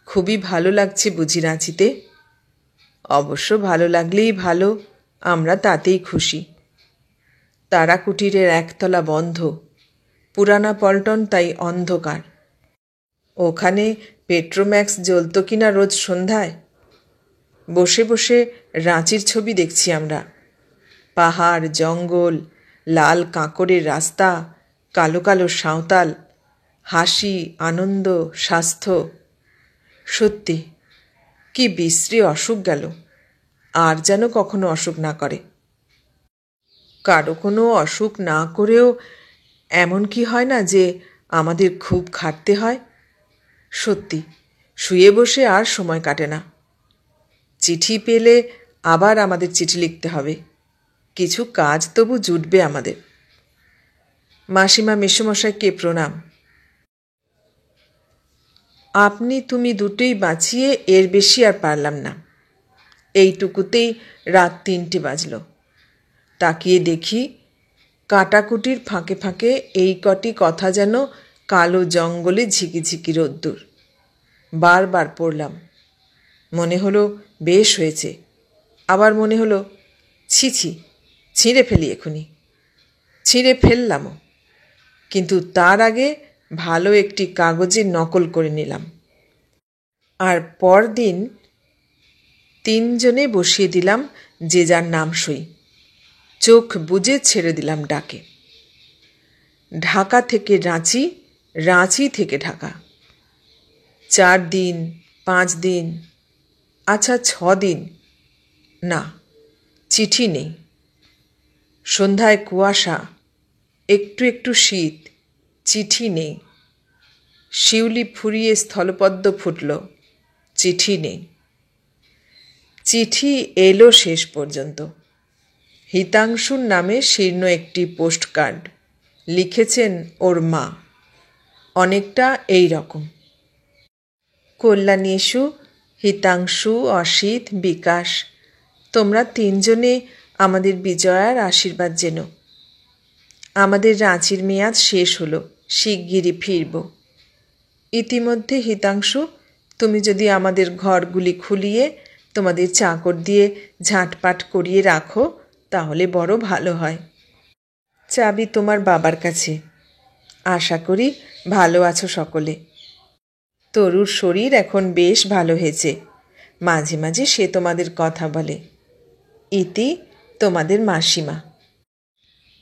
খুবই ভালো লাগছে বুঝি রাঁচিতে? অবশ্য ভালো লাগলেই ভালো, আমরা তাতেই খুশি। তারাকুটিরের একতলা বন্ধ, পুরানা পল্টন তাই অন্ধকার। ওখানে পেট্রোম্যাক্স জ্বলত কিনা রোজ সন্ধ্যায়? বসে বসে রাঁচির ছবি দেখছি আমরা। পাহাড়, জঙ্গল, লাল কাঁকড়ের রাস্তা, কালো কালো সাঁওতাল, হাসি, আনন্দ, স্বাস্থ্য। সত্যি কি বিশ্রী অসুখ গেল, আর যেন কখনো অসুখ না করে। কারো কোনো অসুখ না করেও এমন কি হয় না যে আমাদের খুব খাটতে হয়? সত্যি শুয়ে বসে আর সময় কাটে না। চিঠি পেলে আবার আমাদের চিঠি লিখতে হবে, কিছু কাজ তবু জুটবে আমাদের। মাসিমা মেসোমশাইকে প্রণাম। আপনি তুমি দুটোই বাঁচিয়ে এর বেশি আর পারলাম না। এইটুকুতেই রাত 3টে বাজল। তাকিয়ে দেখি কাটাকুটির ফাঁকে ফাঁকে এই কটি কথা যেন কালো জঙ্গলে ঝিকিঝিকি রোদ্দুর। বারবার পড়লাম। মনে হলো বেশ হয়েছে, আবার মনে হলো ছি ছি, ছিঁড়ে ফেলি এখুনি। ছিঁড়ে ফেললামও, কিন্তু তার আগে ভালো একটি কাগজে নকল করে নিলাম। আর পরদিন 3 জনে বসিয়ে দিলাম যে যার নাম সই। চোখ বুজে ছেড়ে দিলাম ডাকে। ঢাকা থেকে রাঁচি, রাঁচি থেকে ঢাকা। 4 দিন, 5 দিন, আচ্ছা 6 দিন, না চিঠি নেই। সন্ধ্যায় কুয়াশা, একটু একটু শীত, চিঠি নেই। শিউলি ফুরিয়ে স্থলপদ্ম ফুটল, চিঠি নেই। চিঠি এলো শেষ পর্যন্ত। হিতাংশুর নামে শীর্ণ একটি পোস্টকার্ড, লিখেছেন ওর মা। অনেকটা এই রকম: কল্যাণী এসু, হিতাংশু, অসিত, বিকাশ, তোমরা 3 জনে আমাদের বিজয়ার আশীর্বাদ জেনো। আমাদের রাঁচির মেয়াদ শেষ হলো, শিগগিরই ফিরব। ইতিমধ্যে হিতাংশু, তুমি যদি আমাদের ঘরগুলি খুলিয়ে তোমাদের চাকর দিয়ে ঝাঁটপাট করিয়ে রাখো তাহলে বড় ভালো হয়। চাবি তোমার বাবার কাছে। আশা করি ভালো আছো সকলে। তরুর শরীর এখন বেশ ভালো হয়েছে, মাঝে মাঝে সে তোমাদের কথা বলে। ইতি, তোমাদের মাসিমা।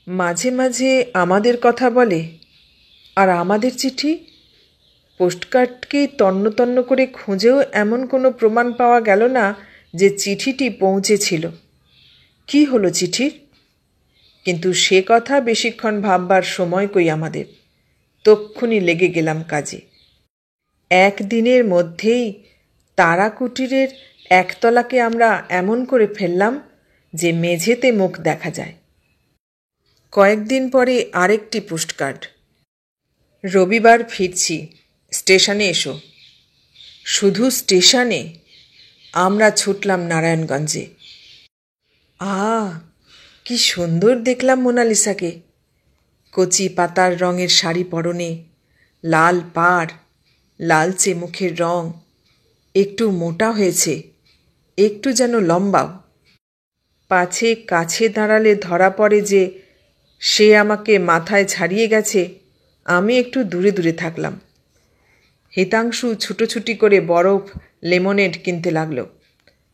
মাঝে মাঝে আমাদের কথা বলে, আর আমাদের চিঠি? পোস্টকার্ডকেই তন্ন তন্ন করে খুঁজেও এমন কোনো প্রমাণ পাওয়া গেল না যে চিঠিটি পৌঁছেছিল। কি হলো চিঠির? কিন্তু সে কথা বেশিক্ষণ ভাববার সময় কই আমাদের। তক্ষুনি লেগে গেলাম কাজে। 1 দিনের মধ্যেই তারাকুটিরের একতলাকে আমরা এমন করে ফেললাম যে মেঝেতে মুখ দেখা যায়। কয়েকদিন পরে আরেকটি পোস্টকার্ড: রবিবার ফিরছি, স্টেশনে এসো। শুধু স্টেশনে? আমরা ছুটলাম নারায়ণগঞ্জে। কি সুন্দর দেখলাম মোনালিসাকে। কচি পাতার রঙের শাড়ি পরনে, লাল পাড়, লালচে মুখের রং, একটু মোটা হয়েছে, একটু যেন লম্বাও। পাছে কাছে দাঁড়ালে ধরা পড়ে যে সে আমাকে মাথায় ছাড়িয়ে গেছে, আমি একটু দূরে দূরে থাকলাম। হিতাংশু ছুটোছুটি করে বরফ লেমনেড কিনতে লাগলো,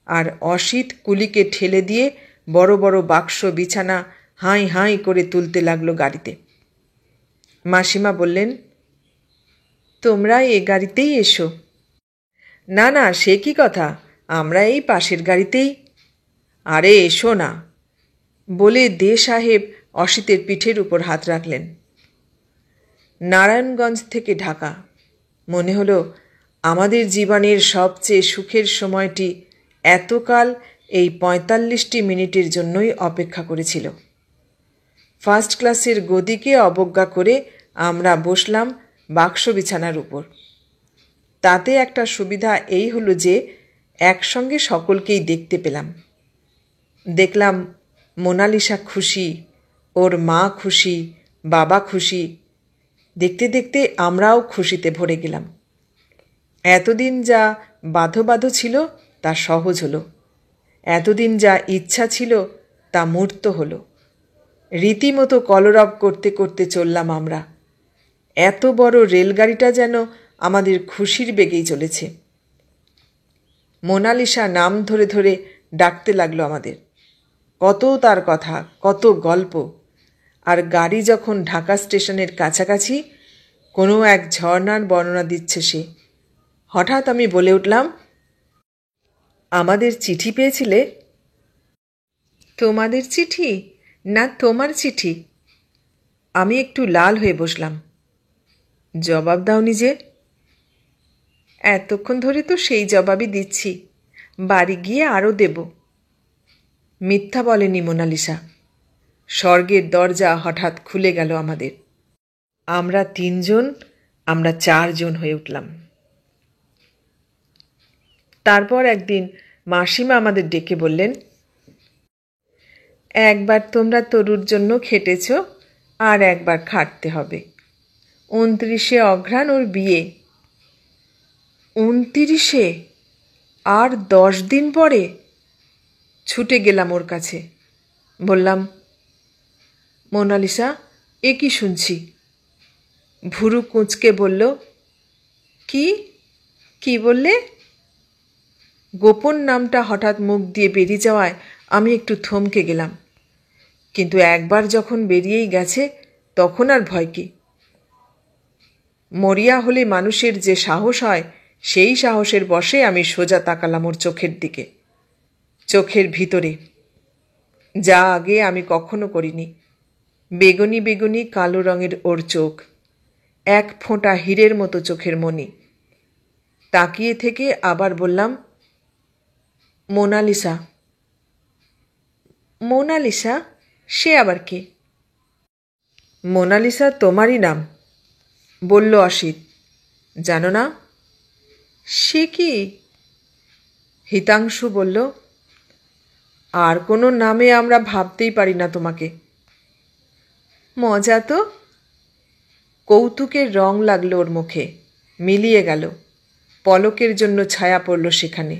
আর অসিত কুলিকে ঠেলে দিয়ে বড় বড় বাক্স বিছানা হাই হাই করে তুলতে লাগলো গাড়িতে। মাসিমা বললেন, তোমরা এ গাড়িতেই এসো। না না, সে কি কথা, আমরা এই পাশের গাড়িতেই। আরে এসো না, বলে দে সাহেব অসিতের পিঠের উপর হাত রাখলেন। নারায়ণগঞ্জ থেকে ঢাকা। মনে হলো আমাদের জীবনের সবচেয়ে সুখের সময়টি এতকাল এই ৪৫টি মিনিটের জন্যই অপেক্ষা করেছিল। ফার্স্ট ক্লাসের গদিকে অবজ্ঞা করে আমরা বসলাম বাক্স বিছানার উপর। তাতে একটা সুবিধা এই হলো যে একসঙ্গে সকলকেই দেখতে পেলাম। দেখলাম মোনালিসা খুশি, ওর মা খুশি, বাবা খুশি। দেখতে দেখতে আমরাও খুশিতে ভরে গেলাম। এতদিন যা বাধো বাধো ছিল তা সহজ হলো, এতদিন যা ইচ্ছা ছিল তা মূর্ত হলো। রীতিমতো কলরব করতে করতে চললাম আমরা। এত বড় রেলগাড়িটা যেন আমাদের খুশির বেগেই চলেছে। মোনালিসা নাম ধরে ধরে ডাকতে লাগলো আমাদের। কত তার কথা, কত গল্প। আর গাড়ি যখন ঢাকা স্টেশনের কাছাকাছি কোনো এক ঝর্ণার বর্ণনা দিচ্ছে সে। হঠাৎ আমি বলে উঠলাম, আমাদের চিঠি পেয়েছিলে? তোমাদের চিঠি না তোমার চিঠি? আমি একটু লাল হয়ে বসলাম। জবাব দাওনি যে? এতক্ষণ ধরে তো সেই জবাবই দিচ্ছি, বাড়ি গিয়ে আরও দেব। মিথ্যা বলেনি মোনালিসা। স্বর্গের দরজা হঠাৎ খুলে গেল আমাদের। আমরা ৩ জন, আমরা ৪ জন হয়ে উঠলাম। তারপর একদিন মাসিমা আমাদের ডেকে বললেন, একবার তোমরা তরুর জন্য খেটেছ, আর একবার খাটতে হবে। ২৯শে অঘ্রাণ ওর বিয়ে। ২৯শে? আর ১০ দিন পরে? ছুটে গেলাম ওর কাছে। বললাম, মোনালিসা, এ কি শুনছি? ভুরু কুঁচকে বলল, কি কি বললে? গোপন নামটা হঠাৎ মুখ দিয়ে বেরিয়ে যাওয়ায় আমি একটু থমকে গেলাম। কিন্তু একবার যখন বেরিয়েই গেছে তখন আর ভয় কি? মরিয়া হলে মানুষের যে সাহস হয়, সেই সাহসের বশে আমি সোজা তাকালাম ওর চোখের দিকে। চোখের ভিতরে যা আগে আমি কখনো করিনি। বেগুনি বেগুনি কালো রঙের ওর চোখ, এক ফোঁটা হীরের মতো চোখের মণি। তাকিয়ে থেকে আবার বললাম, মোনালিসা। মোনালিসা? সে আবার কে? মোনালিসা তোমারই নাম, বলল অসিত। জানো না? সে কি? হিতাংশু বলল, আর কোনো নামে আমরা ভাবতেই পারি না তোমাকে। মজা তো। কৌতুকের রং লাগলো ওর মুখে, মিলিয়ে গেল। পলকের জন্য ছায়া পড়ল সেখানে,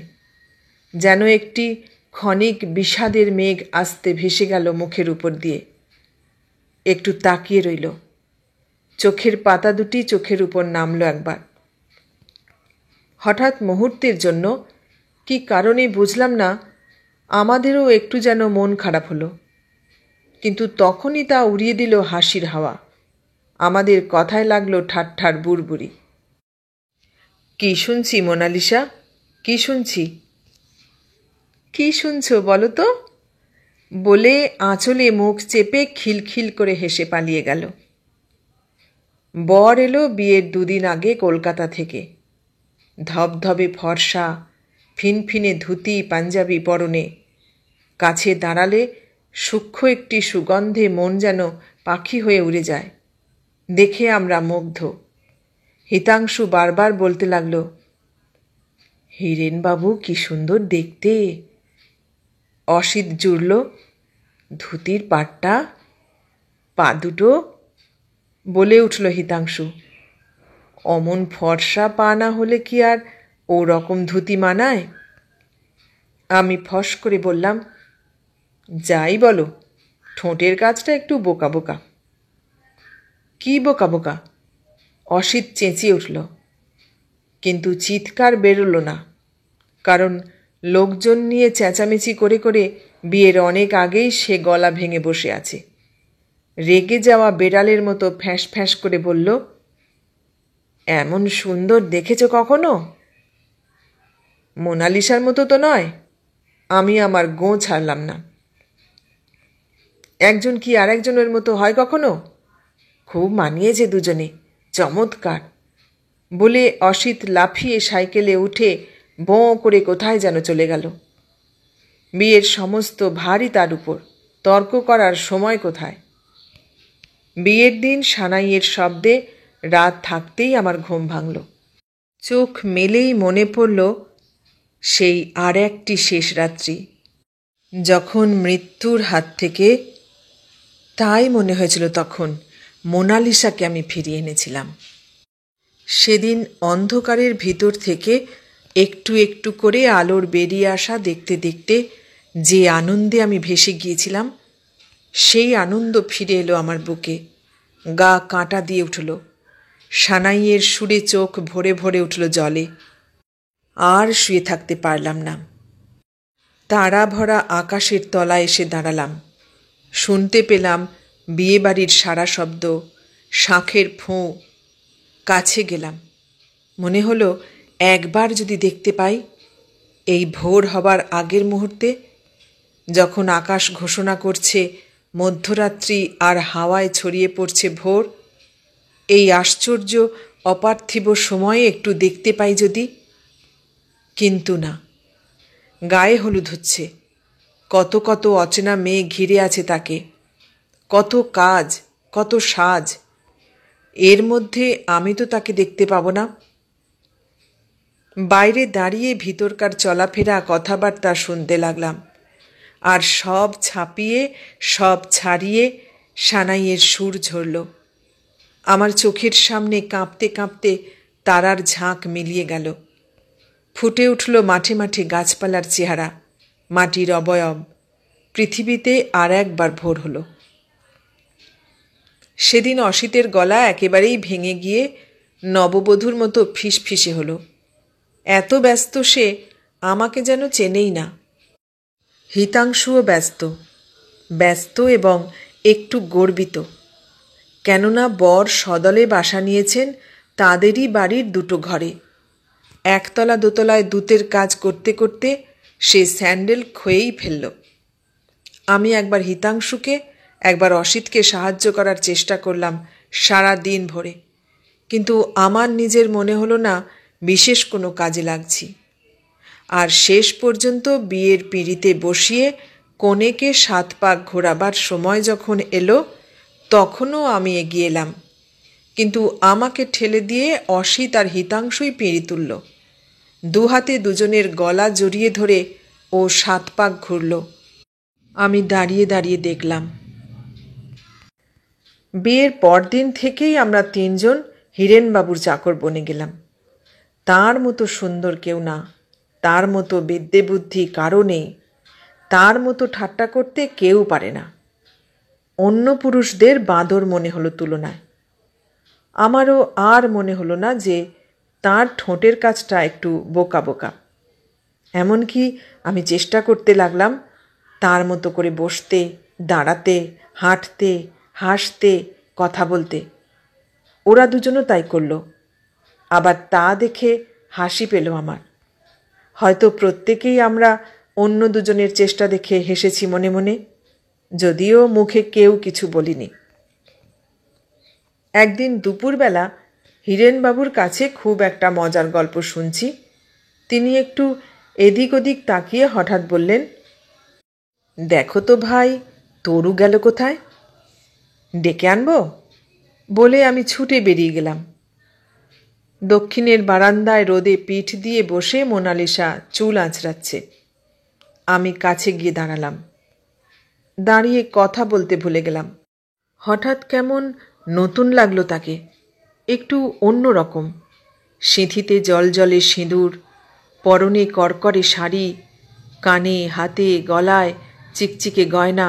যেন একটি ক্ষণিক বিষাদের মেঘ আস্তে ভেসে গেল মুখের উপর দিয়ে। একটু তাকিয়ে রইল। চোখের পাতা দুটি চোখের উপর নামল একবার। হঠাৎ মুহূর্তের জন্য, কি কারণে বুঝলাম না, আমাদেরও একটু যেন মন খারাপ হলো। কিন্তু তখনই তা উড়িয়ে দিল হাসির হাওয়া। আমাদের কথায় লাগলো ঠাট্টার বুড়বুড়ি। কি শুনছি মোনালিসা, কি শুনছি? কি শুনছ বলো তো? বলে আঁচলে মুখ চেপে খিলখিল করে হেসে পালিয়ে গেল। বর এলো বিয়ের ২ দিন আগে কলকাতা থেকে। ধবধবে ফর্সা, ফিনফিনে ধুতি পাঞ্জাবি পরনে। কাছে দাঁড়ালে সূক্ষ্ম একটি সুগন্ধে মন যেন পাখি হয়ে উড়ে যায়। দেখে আমরা মুগ্ধ। হিতাংশু বারবার বলতে লাগল, হিরেনবাবু কি সুন্দর দেখতে। অসিত জুড়ল, ধুতির পাটটা, পা দুটো। বলে উঠল হিতাংশু, অমন ফর্সা পা না হলে কি আর ও রকম ধুতি মানায়? আমি ফস করে বললাম, যাই বলো, ঠোঁটের কাজটা একটু বোকা বোকা। কি বোকা বোকা? অসিত চেঁচিয়ে উঠল, কিন্তু চিৎকার বেরোলো না, কারণ লোকজন নিয়ে চেঁচামেচি করে করে বিয়ের অনেক আগেই সে গলা ভেঙে বসে আছে। রেগে যাওয়া বেড়ালের মতো ফ্যাঁস ফ্যাঁস করে বলল, এমন সুন্দর দেখেছ কখনো? মোনালিসার মতো তো নয়। আমি আমার গোঁ ছাড়লাম না। একজন কি আর একজনের মতো হয় কখনো? খুব মানিয়েছে দুজনে, চমৎকার বলে অসিত লাফিয়ে সাইকেলে উঠে বোঁ করে কোথায় যেন চলে গেল। বিয়ের সমস্ত ভারই তার উপর, তর্ক করার সময় কোথায়? বিয়ের দিন সানাইয়ের শব্দে রাত থাকতেই আমার ঘুম ভাঙল। চোখ মেলেই মনে পড়ল সেই আর একটি শেষ রাত্রি, যখন মৃত্যুর হাত থেকে, তাই মনে হয়েছিল তখন মোনালিসাকে আমি ফিরিয়ে এনেছিলাম। সেদিন অন্ধকারের ভিতর থেকে একটু একটু করে আলোর বেরিয়ে আসা দেখতে দেখতে যে আনন্দে আমি ভেসে গিয়েছিলাম, সেই আনন্দ ফিরে এলো আমার বুকে। গা কাঁটা দিয়ে উঠল, সানাইয়ের সুরে চোখ ভরে ভরে উঠল জলে। আর শুয়ে থাকতে পারলাম না। তারা ভরা আকাশের তলায় এসে দাঁড়ালাম। শুনতে পেলাম বিয়েবাড়ির সারা শব্দ, শাঁখের ফোঁ। কাছে গেলাম। মনে হলো একবার যদি দেখতে পাই, এই ভোর হবার আগের মুহূর্তে, যখন আকাশ ঘোষণা করছে মধ্যরাত্রি আর হাওয়ায় ছড়িয়ে পড়ছে ভোর, এই আশ্চর্য অপার্থিব সময়ে একটু দেখতে পাই যদি। কিন্তু না, গায়ে হলুদ হচ্ছে, কত কত অচেনা মেয়ে ঘিরে আছে তাকে, কত কাজ, কত সাজ। এর মধ্যে আমি তো তাকে দেখতে পাব না। বাইরে দাঁড়িয়ে ভিতরকার চলাফেরা কথাবার্তা শুনতে লাগলাম, আর সব ছাপিয়ে সব ছাড়িয়ে সানাইয়ের সুর ঝরল। আমার চোখের সামনে কাঁপতে কাঁপতে তারার ঝাঁক মিলিয়ে গেল। ফুটে উঠল মাঠে মাঠে গাছপালার চেহারা, মাটির অবয়ব। পৃথিবীতে আর একবার ভোর হলো। সেদিন অসিতের গলা একেবারেই ভেঙে গিয়ে নববধূর মতো ফিসফিসে হলো। এত ব্যস্ত সে, আমাকে যেন চেনেই না। হিতাংশুও ব্যস্ত, ব্যস্ত এবং একটু গর্বিত, কেননা বর সদলে বাসা নিয়েছেন তাদেরই বাড়ির দুটো ঘরে। একতলা দোতলায় দূতের কাজ করতে করতে সে স্যান্ডেল ক্ষয়েই ফেলল। আমি একবার হিতাংশুকে, একবার অসিতকে সাহায্য করার চেষ্টা করলাম সারা দিন ভরে, কিন্তু আমার নিজের মনে হলো না বিশেষ কোনো কাজে লাগছি। আর শেষ পর্যন্ত বিয়ের পিঁড়িতে বসিয়ে কনেকে 7 পাক ঘোরাবার সময় যখন এলো, তখনও আমি এগিয়ে এলাম, কিন্তু আমাকে ঠেলে দিয়ে অসিত আর হিতাংশুই পিঁড়ি তুলল। দুহাতে দুজনের গলা জড়িয়ে ধরে ও 7 পাক ঘুরল। আমি দাঁড়িয়ে দাঁড়িয়ে দেখলাম। বিয়ের পরদিন থেকেই আমরা 3 জন হিরেনবাবুর চাকর বনে গেলাম। তার মতো সুন্দর কেউ না, তার মতো বিদ্যে বুদ্ধি কারো নেই, তার মতো ঠাট্টা করতে কেউ পারে না। অন্য পুরুষদের বাঁদর মনে হলো তুলনায়। আমারও আর মনে হলো না যে তার ঠোঁটের কাজটা একটু বোকা বোকা। এমনকি আমি চেষ্টা করতে লাগলাম তার মতো করে বসতে, দাঁড়াতে, হাঁটতে, হাসতে, কথা বলতে। ওরা দুজনও তাই করল। আবার তা দেখে হাসি পেল আমার। হয়তো প্রত্যেকেই আমরা অন্য দুজনের চেষ্টা দেখে হেসেছি মনে মনে, যদিও মুখে কেউ কিছু বলিনি। একদিন দুপুরবেলা হিরেনবাবুর কাছে খুব একটা মজার গল্প শুনছি। তিনি একটু এদিক ওদিক তাকিয়ে হঠাৎ বললেন, দেখো তো ভাই, তরু গেল কোথায়? ডেকে আনবো? বলে আমি ছুটে বেরিয়ে গেলাম। দক্ষিণের বারান্দায় রোদে পিঠ দিয়ে বসে মোনালিসা চুল আঁচড়াচ্ছে। আমি কাছে গিয়ে দাঁড়ালাম। দাঁড়িয়ে কথা বলতে ভুলে গেলাম। হঠাৎ কেমন নতুন লাগলো তাকে, একটু অন্য রকম। সিঁথিতে জলজলে সিঁদুর, পরনে করকরে শাড়ি, কানে, হাতে, গলায় চিকচিকে গয়না,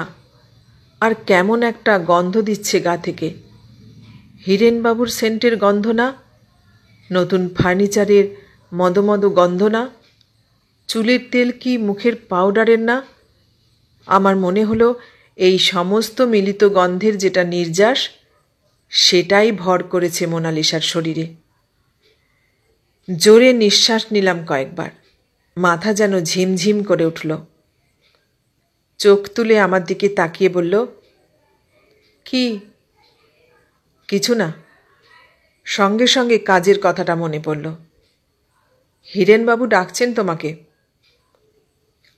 আর কেমন একটা গন্ধ দিচ্ছে গা থেকে। হিরেনবাবুর সেন্টের গন্ধ না, নতুন ফার্নিচারের মদমদ গন্ধ না, চুলের তেল কি মুখের পাউডারের না। আমার মনে হলো এই সমস্ত মিলিত গন্ধের যেটা নির্যাস, সেটাই ভর করেছে মোনালিসার শরীরে। জোরে নিঃশ্বাস নিলাম কয়েকবার, মাথা যেন ঝিমঝিম করে উঠল। চোখ তুলে আমার দিকে তাকিয়ে বলল, কি? কিছু না। সঙ্গে সঙ্গে কাজের কথাটা মনে পড়ল। হিরেনবাবু ডাকছেন তোমাকে।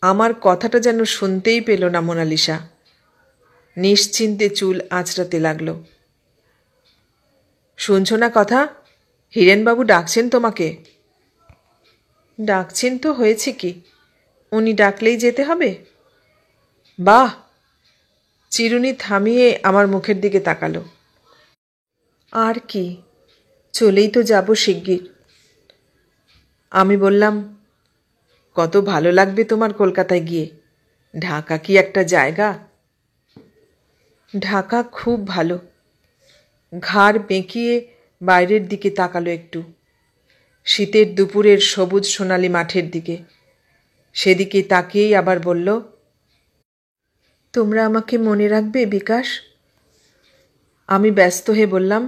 আমার কথাটা যেন শুনতেই পেল না মোনালিসা। নিশ্চিন্তে চুল আঁচড়াতে লাগল। শুনছ না কথা? হিরেনবাবু ডাকছেন তোমাকে। ডাকছেন তো হয়েছে কি, উনি ডাকলেই যেতে হবে? বাহ! চিরুনি থামিয়ে আমার মুখের দিকে তাকালো। আর কি, চলেই তো যাব শিগগির। আমি বললাম, কত ভালো লাগবে তোমার কলকাতায় গিয়ে। ঢাকা কি একটা জায়গা! ঢাকা খুব ভালো। ঘাড় বেঁকিয়ে বাইরের দিকে তাকালো একটু, শীতের দুপুরের সবুজ সোনালি মাঠের দিকে। সেদিকে তাকিয়েই আবার বলল, তোমরা আমাকে মনে রাখবে বিকাশ? আমি ব্যস্ত হয়ে বললাম,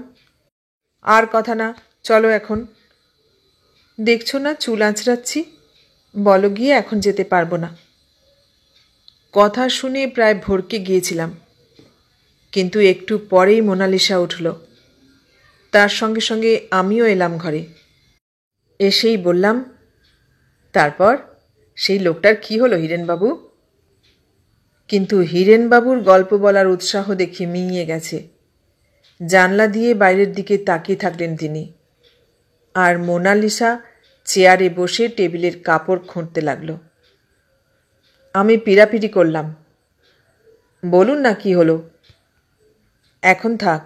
আর কথা না, চলো এখন। দেখছো না চুল আঁচড়াচ্ছি, বলো গিয়ে, এখন যেতে পারবো না। কথা শুনে প্রায় ভড়কে গিয়েছিলাম, কিন্তু একটু পরেই মোনালিসা উঠল। তার সঙ্গে সঙ্গে আমিও এলাম ঘরে। এসেই বললাম, তারপর সেই লোকটার কি হলো হিরেনবাবু? কিন্তু হিরেনবাবুর গল্প বলার উৎসাহ দেখে মিইয়ে গেছে। জানলা দিয়ে বাইরের দিকে তাকিয়ে থাকলেন তিনি, আর মোনালিসা চেয়ারে বসে টেবিলের কাপড় খুঁড়তে লাগল। আমি পিড়াপিড়ি করলাম, বলুন না কি হলো। এখন থাক।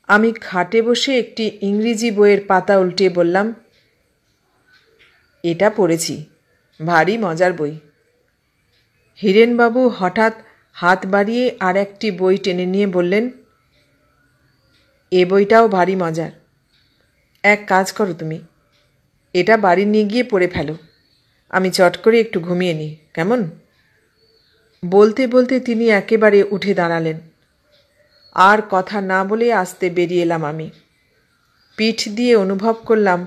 আমি খাটে বসে একটি ইংরেজি বইয়ের পাতা উল্টিয়ে বললাম, এটা পড়েছি, ভারী মজার বই। হিরেনবাবু হঠাৎ হাত বাড়িয়ে আর একটি বই টেনে নিয়ে বললেন, এ বইটাও ভারী মজার। এক কাজ করো তুমি, এটা বাড়ি নিয়ে গিয়ে পড়ে ফেলো, আমি চট করে একটু ঘুমিয়ে নিই, কেমন? বলতে বলতে তিনি একেবারে উঠে দাঁড়ালেন। আর কথা না বলে আস্তে বেরিয়ে এলাম আমি। পিঠ দিয়ে অনুভব করলাম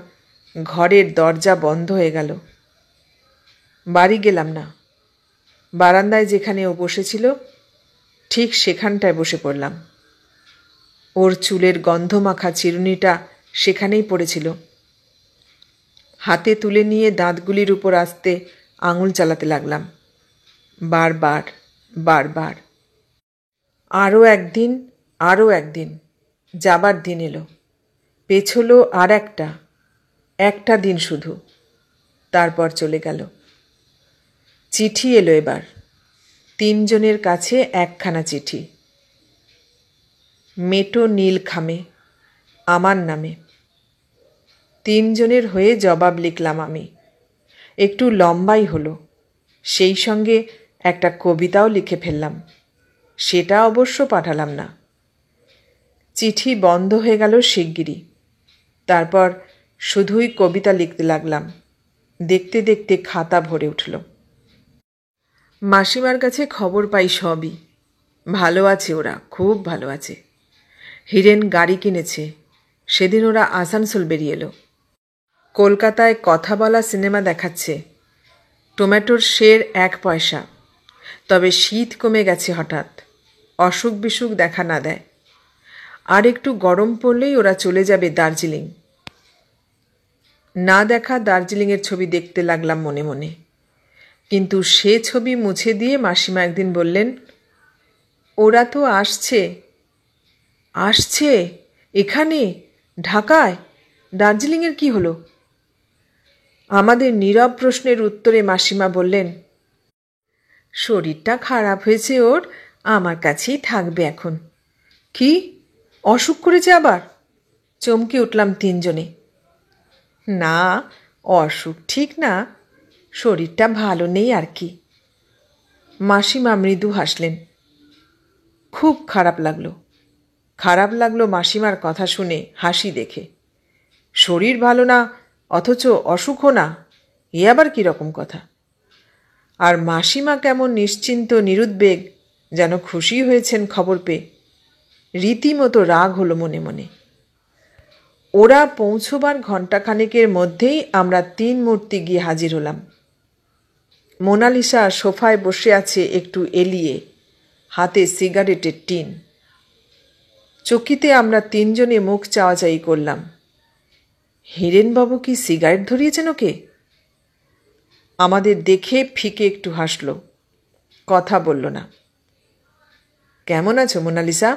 ঘরের দরজা বন্ধ হয়ে গেল। বাড়ি গেলাম না। বারান্দায় যেখানে ও বসেছিল ঠিক সেখানটায় বসে পড়লাম। ওর চুলের গন্ধমাখা চিরুনিটা সেখানেই পড়েছিল। হাতে তুলে নিয়ে দাঁতগুলির উপর আস্তে আঙুল চালাতে লাগলাম, বারবার বারবার। আরও একদিন, আরও একদিন, যাবার দিন এলো। পেছলো আর একটা দিন শুধু, তারপর চলে গেল। চিঠি এলো এবার, 3 জনের কাছে একখানা চিঠি। মেটো নীল খামে, আমার নামে। 3 জনের হয়ে জবাব লিখলাম আমি। একটু লম্বাই হলো, সেই সঙ্গে একটা কবিতাও লিখে ফেললাম। সেটা অবশ্য পাঠালাম না। চিঠি বন্ধ হয়ে গেল শিগগিরই। তারপর শুধুই কবিতা লিখতে লাগলাম। দেখতে দেখতে খাতা ভরে উঠল। মাসিমার কাছে খবর পাই সবই। ভালো আছে ওরা, খুব ভালো আছে। হিরেন গাড়ি কিনেছে, সেদিন ওরা আসানসোল বেরিয়ে এলো। কলকাতায় কথা বলা সিনেমা দেখাচ্ছে। টমেটোর সের 1 পয়সা। তবে শীত কমে গেছে হঠাৎ, অসুখ বিসুখ দেখা না দেয়। আর একটু গরম পড়লেই ওরা চলে যাবে দার্জিলিং। না দেখা দার্জিলিংয়ের ছবি দেখতে লাগলাম মনে মনে। কিন্তু সে ছবি মুছে দিয়ে মাসিমা একদিন বললেন, ওরা তো আসছে। আসছে? এখানে ঢাকায়? দার্জিলিংয়ের কি হলো? আমাদের নীরব প্রশ্নের উত্তরে মাসিমা বললেন, শরীরটা খারাপ হয়েছে ওর, আমার কাছেই থাকবে এখন। কি অসুখ করেছে আবার? চমকে উঠলাম 3 জনে। না, অসুখ ঠিক না, শরীরটা ভালো নেই আর কি। মাসিমা মৃদু হাসলেন। খুব খারাপ লাগলো মাসিমার কথা শুনে, হাসি দেখে। শরীর ভালো না, অথচ অসুখও না, এ আবার কীরকম কথা? আর মাসিমা কেমন নিশ্চিন্ত নিরুদ্বেগ, যেন খুশি হয়েছেন খবর পেয়ে। রীতিমতো রাগ হলো মনে মনে। ওরা পৌঁছবার ঘণ্টাখানেকের মধ্যেই আমরা 3 মূর্তি গিয়ে হাজির হলাম। মোনালিসা সোফায় বসে আছে একটু এলিয়ে, হাতে সিগারেটের টিন। চকিতে আমরা 3 জনে মুখ চাওয়াচাই করলাম। হিরেনবাবু কি সিগারেট ধরিয়েছেন ওকে? আমাদের দেখে ফিকে একটু হাসল, কথা বলল না। কেমন আছো মোনালিসা?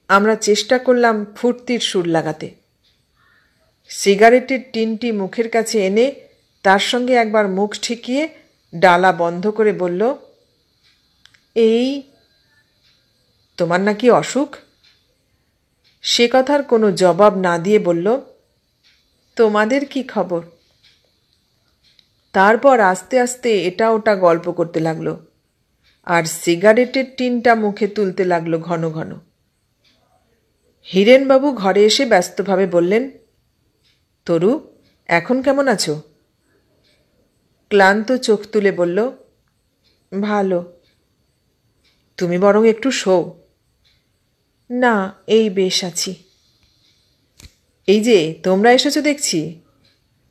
আমরা চেষ্টা করলাম ফুর্তির সুর লাগাতে। সিগারেটের টিনটি মুখের কাছে এনে তার সঙ্গে একবার মুখ ঠেকিয়ে ডালা বন্ধ করে বলল, এই তোমার নাকি অসুখ? সে কথার কোনো জবাব না দিয়ে বলল, তোমাদের কি খবর? তারপর আস্তে আস্তে এটা ওটা গল্প করতে লাগলো, আর সিগারেটের টিনটা মুখে তুলতে লাগলো ঘন ঘন। হিরেনবাবু ঘরে এসে ব্যস্তভাবে বললেন, তরু, এখন কেমন আছো? ক্লান্ত চোখ তুলে বলল, ভালো। তুমি বরং একটু শোও। না, এই বেশ আছি। এই যে তোমরা এসেছো দেখছি।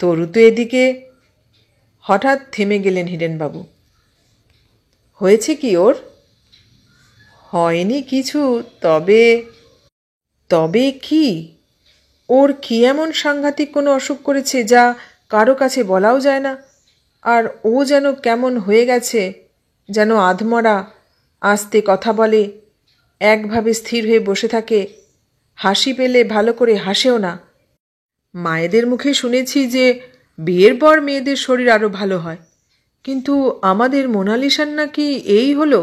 তরু তো এদিকে। হঠাৎ থেমে গেলেন হিরেনবাবু। হয়েছে কি ওর? হয়নি কিছু, তবে কি? ওর কি এমন সাংঘাতিক কোনো অসুখ করেছে যা কারো কাছে বলাও যায় না? আর ও যেন কেমন হয়ে গেছে, যেন আধমরা, আস্তে কথা বলে, একভাবে স্থির হয়ে বসে থাকে, হাসি পেলে ভালো করে হাসেও না। মায়েদের মুখে শুনেছি যে বিয়ের পর মেয়েদের শরীর আরও ভালো হয়, কিন্তু আমাদের মোনালিসার নাকি এই হলো।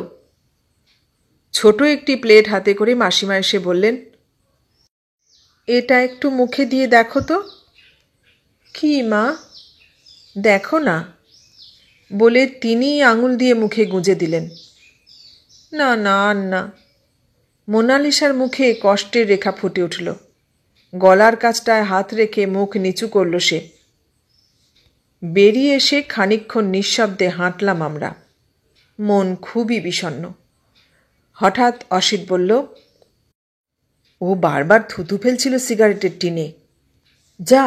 ছোট একটি প্লেট হাতে করে মাসিমা এসে বললেন, এটা একটু মুখে দিয়ে দেখো তো। কি মা? দেখো না, বলে তিনি আঙুল দিয়ে মুখে গুঁজে দিলেন। না না, আর না। মোনালিসার মুখে কষ্টের রেখা ফুটে উঠল। গলার কাছটায় হাত রেখে মুখ নিচু করল সে। বেরিয়ে এসে খানিকক্ষণ নিঃশব্দে হাঁটলাম আমরা, মন খুবই বিষণ্ণ। হঠাৎ অসিত বলল, ও বারবার থুতু ফেলছিল সিগারেটের টিনে। যা!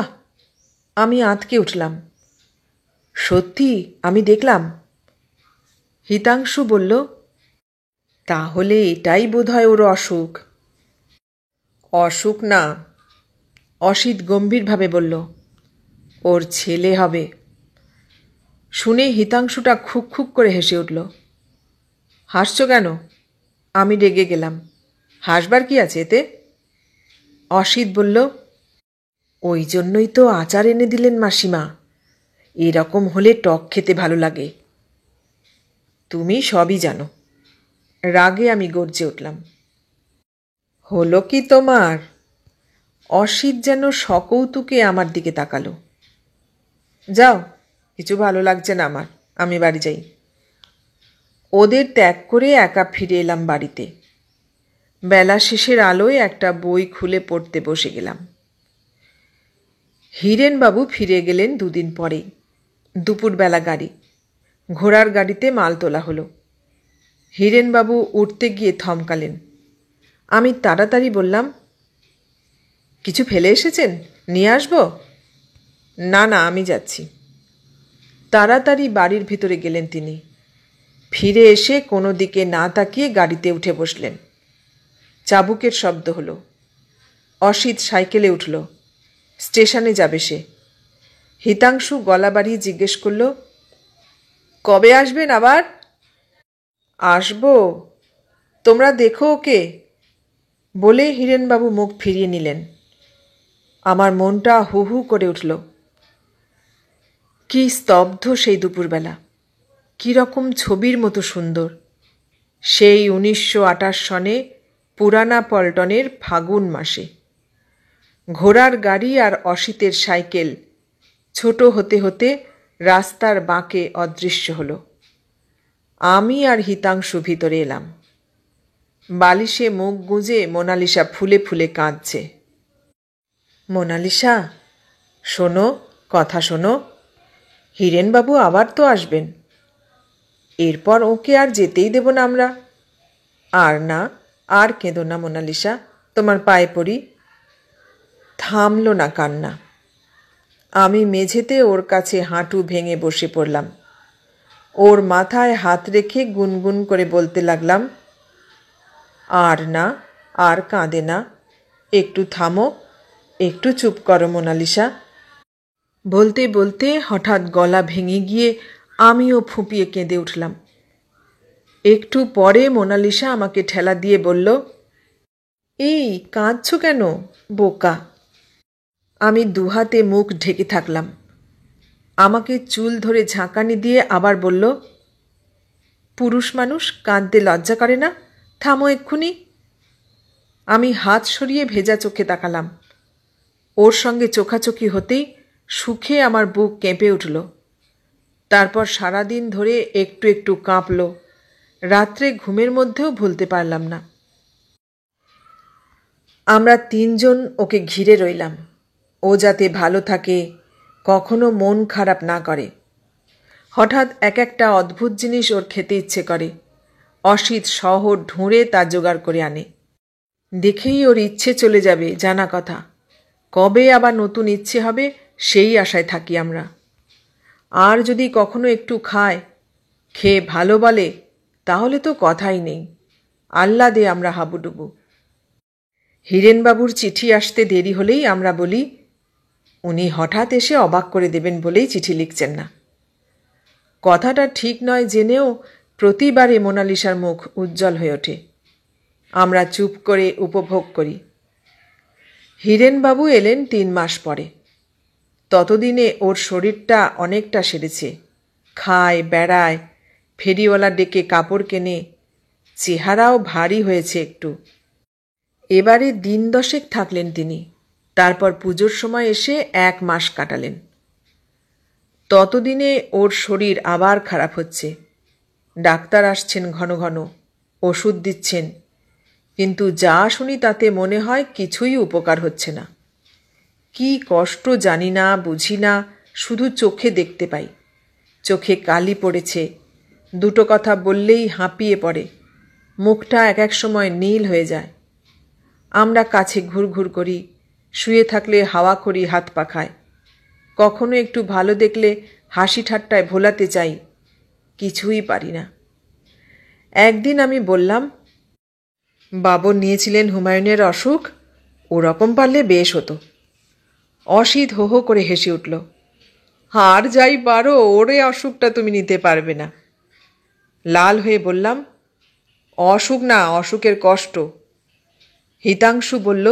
আমি আঁতকে উঠলাম। সত্যি, আমি দেখলাম। হিতাংশু বলল, তাহলে এটাই বোধহয় ওর অসুখ। অসুখ না, অসিত গম্ভীরভাবে বলল, ওর ছেলে হবে। শুনে হিতাংশুটা খুক খুক করে হেসে উঠল। হাসছ কেন? আমি রেগে গেলাম। হাসবার কি আছে এতে? অসিত বলল, ওই জন্যই তো আচার এনে দিলেন মাসিমা। এরকম হলে টক খেতে ভালো লাগে। তুমি সবই জানো। রাগে আমি গর্জে উঠলাম। হলো কি তোমার? অসিত যেন সকৌতুকে আমার দিকে তাকালো। যাও, কিছু ভালো লাগছে না আমার, আমি বাড়ি যাই। ওদের ত্যাগ করে একা ফিরে এলাম বাড়িতে। বেলা শেষের আলোয় একটা বই খুলে পড়তে বসে গেলাম। হিরেনবাবু ফিরে গেলেন 2 দিন পরেই। দুপুরবেলা গাড়ি, ঘোড়ার গাড়িতে মাল তোলা হলো। হিরেনবাবু উঠতে গিয়ে থমকালেন। আমি তাড়াতাড়ি বললাম, কিছু ফেলে এসেছেন? নিয়ে আসবো? না না, আমি যাচ্ছি। তাড়াতাড়ি বাড়ির ভিতরে গেলেন তিনি। ফিরে এসে কোনো দিকে না তাকিয়ে গাড়িতে উঠে বসলেন। চাবুকের শব্দ হলো। অসিত সাইকেলে উঠল। স্টেশনে যাবে সে। হিতাংশু গলা বাড়িয়ে জিজ্ঞেস করল, কবে আসবেন আবার? আসবো, তোমরা দেখো ওকে, বলে হিরেনবাবু মুখ ফিরিয়ে নিলেন। আমার মনটা হু হু করে উঠল। কি স্তব্ধ সেই দুপুরবেলা! কীরকম ছবির মতো সুন্দর! সেই 1928 সনে পুরানা পল্টনের ফাগুন মাসে। ঘোড়ার গাড়ি আর অসিতের সাইকেল ছোট হতে হতে রাস্তার বাঁকে অদৃশ্য হল। আমি আর হিতাংশু ভিতরে এলাম। বালিশে মুখ গুঁজে মোনালিসা ফুলে ফুলে কাঁদছে। মোনালিসা, শোনো, কথা শোনো, হিরেনবাবু আবার তো আসবেন। এরপর ওকে আর যেতেই দেব না আমরা। আর না, আর কেঁদো না মোনালিসা, তোমার পায়ে পড়ি। থামল না কান্না। আমি মেঝেতে ওর কাছে হাঁটু ভেঙে বসে পড়লাম। ওর মাথায় হাত রেখে গুনগুন করে বলতে লাগলাম, আর না, আর কাঁদে না, একটু থামো, একটু চুপ করো মোনালিসা। বলতে বলতে হঠাৎ গলা ভেঙে গিয়ে আমিও ফুঁপিয়ে কেঁদে উঠলাম। একটু পরে মোনালিসা আমাকে ঠেলা দিয়ে বলল, এই কাঁদছো কেন বোকা? আমি দুহাতে মুখ ঢেকে থাকলাম। আমাকে চুল ধরে ঝাঁকানি দিয়ে আবার বলল, পুরুষ মানুষ কাঁদতে লজ্জা করে না? থামো এক্ষুনি। আমি হাত সরিয়ে ভেজা চোখে তাকালাম। ওর সঙ্গে চোখাচোখি হতেই সুখে আমার বুক কেঁপে উঠল। তারপর সারাদিন ধরে একটু একটু কাঁপল। রাত্রে ঘুমের মধ্যেও ভুলতে পারলাম না। আমরা তিনজন ওকে ঘিরে রইলাম। ও যাতে ভালো থাকে, কখনো মন খারাপ না করে। হঠাৎ এক একটা অদ্ভুত জিনিস ওর খেতে ইচ্ছে করে। অসিত শহর ঢুঁড়ে তা জোগাড় করে আনে। দেখেই ওর ইচ্ছে চলে যাবে জানা কথা। কবে আবার নতুন ইচ্ছে হবে সেই আশায় থাকি আমরা। আর যদি কখনো একটু খায়, খেয়ে ভালো বলে, তাহলে তো কথাই নেই, আহ্লাদে আমরা হাবুডুবু। হিরেনবাবুর চিঠি আসতে দেরি হলেই আমরা বলি, উনি হঠাৎ এসে অবাক করে দেবেন বলেই চিঠি লিখছেন না। কথাটা ঠিক নয় জেনেও প্রতিবারে মোনালিসার মুখ উজ্জ্বল হয়ে ওঠে। আমরা চুপ করে উপভোগ করি। হিরেনবাবু এলেন 3 মাস পরে। ততদিনে ওর শরীরটা অনেকটা সেরেছে। খায়, বেড়ায়, ফেরিওয়ালা ডেকে কাপড় কেনে, চেহারাও ভারী হয়েছে একটু। এবারে 10 থাকলেন তিনি। তারপর পুজোর সময় এসে 1 মাস কাটালেন। ততদিনে ওর শরীর আবার খারাপ হচ্ছে। ডাক্তার আসছেন ঘন ঘন, ওষুধ দিচ্ছেন, কিন্তু যা শুনি তাতে মনে হয় কিছুই উপকার হচ্ছে না। কি কষ্ট জানি না, বুঝি না, শুধু চোখে দেখতে পাই। চোখে কালি পড়েছে, দুটো কথা বললেই হাঁপিয়ে পড়ে, মুখটা এক এক সময় নীল হয়ে যায়। আমরা কাছে ঘুরঘুর করি, শুয়ে থাকলে হাওয়া করি হাত পাখায়। কখনো একটু ভালো দেখলে হাসি ঠাট্টায় ভোলাতে চাই, কিছুই পারি না। একদিন আমি বললাম, বাবর নিয়েছিলেন হুমায়ুনের অসুখ, ওরকম পারলে বেশ হতো। অসিত হো হো করে হেসে উঠল, আর যাই পারো, ওরে অসুখটা তুমি নিতে পারবে না। লাল হয়ে বললাম, অসুখ না, অসুখের কষ্ট। হিতাংশু বলল,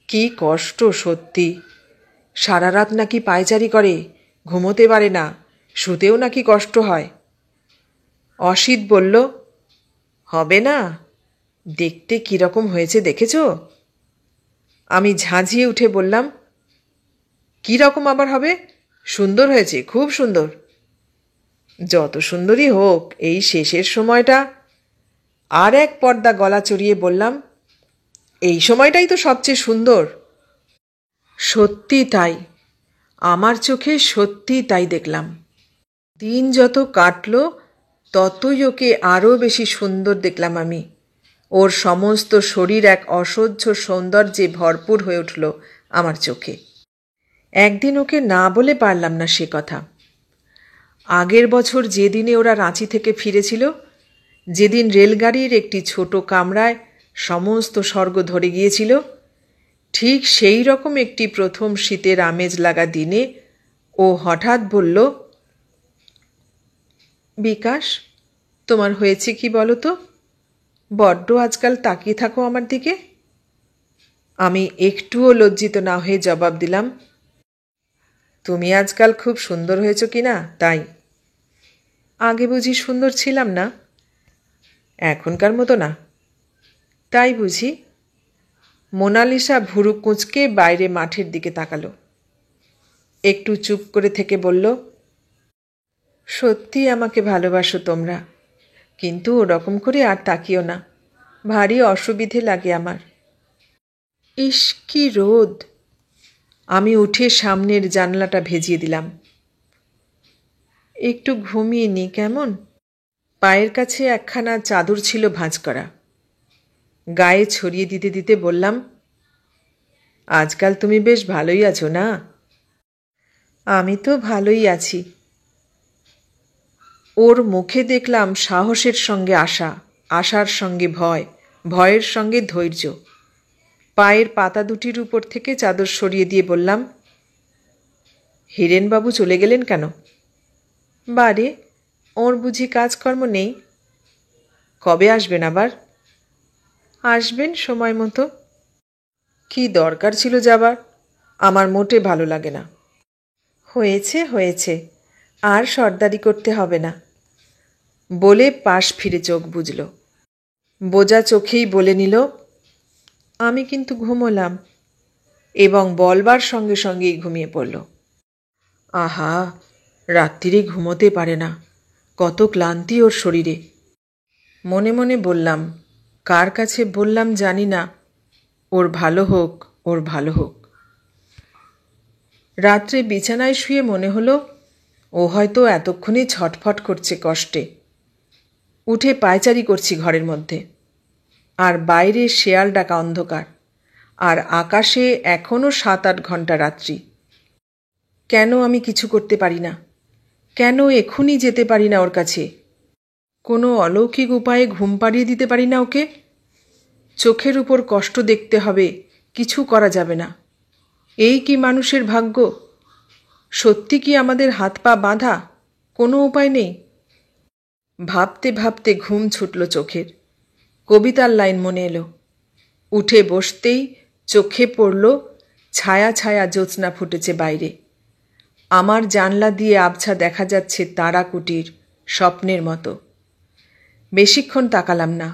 কি কষ্ট সত্যি। সারা রাত নাকি পায়চারি করে, ঘুমোতে পারে না, শুতেও নাকি কষ্ট হয়। অসিত বলল, হবে না, দেখতে কীরকম হয়েছে দেখেছ? আমি ঝাঁঝিয়ে উঠে বললাম, কী রকম আবার হবে? সুন্দর হয়েছে, খুব সুন্দর। যত সুন্দরই হোক, এই শেষের সময়টা। আর এক পর্দা গলা চড়িয়ে বললাম, এই সময়টাই তো সবচেয়ে সুন্দর। সত্যি তাই, আমার চোখে সত্যি তাই দেখলাম। দিন যত কাটল ততই ওকে আরও বেশি সুন্দর দেখলাম আমি। ওর সমস্ত শরীর এক অসহ্য সৌন্দর্যে ভরপুর হয়ে উঠল আমার চোখে। একদিন ওকে না বলে পারলাম না সে কথা। আগের বছর যেদিনে ওরা রাঁচি থেকে ফিরেছিল, যেদিন রেলগাড়ির একটি ছোট কামরায় সমস্ত স্বর্গ ধরে গিয়েছিল, ঠিক সেই রকম একটি প্রথম শীতের আমেজ লাগা দিনে ও হঠাৎ বলল, বিকাশ, তোমার হয়েছে কি বলো তো? বড্ড আজকাল তাকিয়ে থাকো আমার দিকে। আমি একটুও লজ্জিত না হয়ে জবাব দিলাম, তুমি আজকাল খুব সুন্দর হয়েছ কি না তাই। আগে বুঝি সুন্দর ছিলাম না? এখনকার মতো না? তাই বুঝি? মোনালিসা ভুরু কুঁচকে বাইরে মাঠের দিকে তাকালো। একটু চুপ করে থেকে বলল, সত্যি আমাকে ভালোবাসো তোমরা। কিন্তু ওরকম করে আর তাকিও না, ভারী অসুবিধে লাগে আমার। ইস কি রোদ! আমি উঠে সামনের জানলাটা ভেজিয়ে দিলাম। একটু ঘুমিয়ে নি কেমন? পায়ের কাছে একখানা চাদর ছিল ভাঁজ করা, গায়ে ছড়িয়ে দিতে দিতে বললাম, আজকাল তুমি বেশ ভালোই আছো না? আমি তো ভালোই আছি। ওর মুখে দেখলাম সাহসের সঙ্গে আশা, আশার সঙ্গে ভয়, ভয়ের সঙ্গে ধৈর্য। পায়ের পাতা দুটির উপর থেকে চাদর সরিয়ে দিয়ে বললাম, হিরেনবাবু চলে গেলেন কেন? বারে, ওর বুঝি কাজকর্ম নেই? কবে আসবেন আবার? আসবেন সময় মতো। কি দরকার ছিল যাবার? আমার মোটে ভালো লাগে না। হয়েছে হয়েছে, আর সর্দারি করতে হবে না, বলে পাশ ফিরে চোখ বুজল। বোঝা চোখেই বলে নিল, আমি কিন্তু ঘুমোলাম, এবং বলবার সঙ্গে সঙ্গেই ঘুমিয়ে পড়ল। আহা, রাত্রিরে ঘুমোতে পারে না, কত ক্লান্তি ওর শরীরে। মনে মনে বললাম, কার কাছে বললাম জানি না, ওর ভালো হোক, ওর ভালো হোক। রাত্রে বিছানায় শুয়ে মনে হলো ও হয়তো এতক্ষণে ছটফট করছে কষ্টে। উঠে পায়চারি করছি ঘরের মধ্যে, আর বাইরে শেয়াল ডাকা অন্ধকার, আর আকাশে এখনও 7-8 ঘন্টা রাত্রি। কেন আমি কিছু করতে পারি না? কেন এখনই যেতে পারি না ওর কাছে? কোনো অলৌকিক উপায়ে ঘুম পাড়িয়ে দিতে পারি না ওকে? চোখের উপর কষ্ট দেখতে হবে, কিছু করা যাবে না। এই কি মানুষের ভাগ্য? সত্যি কি আমাদের হাত পা বাঁধা? কোনো উপায় নেই? ভাবতে ভাবতে ঘুম ছুটল চোখের। কবিতার লাইন মনে এলো। উঠে বসতেই চোখে পড়ল ছায়া ছায়া জ্যোৎস্না ফুটেছে বাইরে। আমার জানলা দিয়ে আবছা দেখা যাচ্ছে তারা কুটির, স্বপ্নের মতো। বেশিক্ষণ তাকালাম না।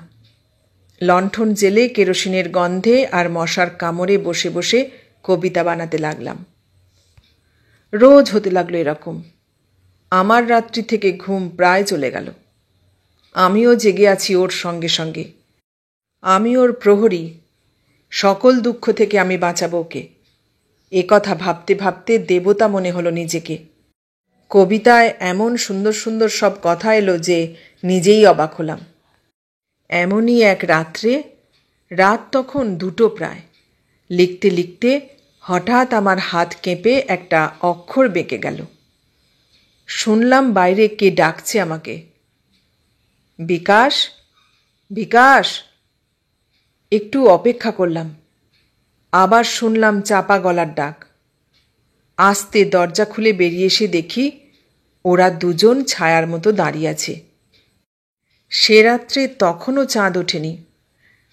লণ্ঠন জেলে কেরোসিনের গন্ধে আর মশার কামড়ে বসে বসে কবিতা বানাতে লাগলাম। রোজ হতে লাগলো এরকম। আমার রাত্রি থেকে ঘুম প্রায় চলে গেল। আমিও জেগে আছি ওর সঙ্গে সঙ্গে। আমি ওর প্রহরী, সকল দুঃখ থেকে আমি বাঁচাবো ওকে। এ কথা ভাবতে ভাবতে দেবতা মনে হলো নিজেকে। কবিতায় এমন সুন্দর সুন্দর সব কথা এলো যে নিজেই অবাক হলাম। এমনই এক রাত্রে, রাত তখন 2টো প্রায়, লিখতে লিখতে হঠাৎ আমার হাত কেঁপে একটা অক্ষর বেঁকে গেল। শুনলাম বাইরে কে ডাকছে আমাকে, বিকাশ, বিকাশ। একটু অপেক্ষা করলাম, আবার শুনলাম চাপা গলার ডাক। আস্তে দরজা খুলে বেরিয়ে এসে দেখি ওরা দুজন ছায়ার মতো দাঁড়িয়ে আছে। সে রাত্রে তখনও চাঁদ ওঠেনি,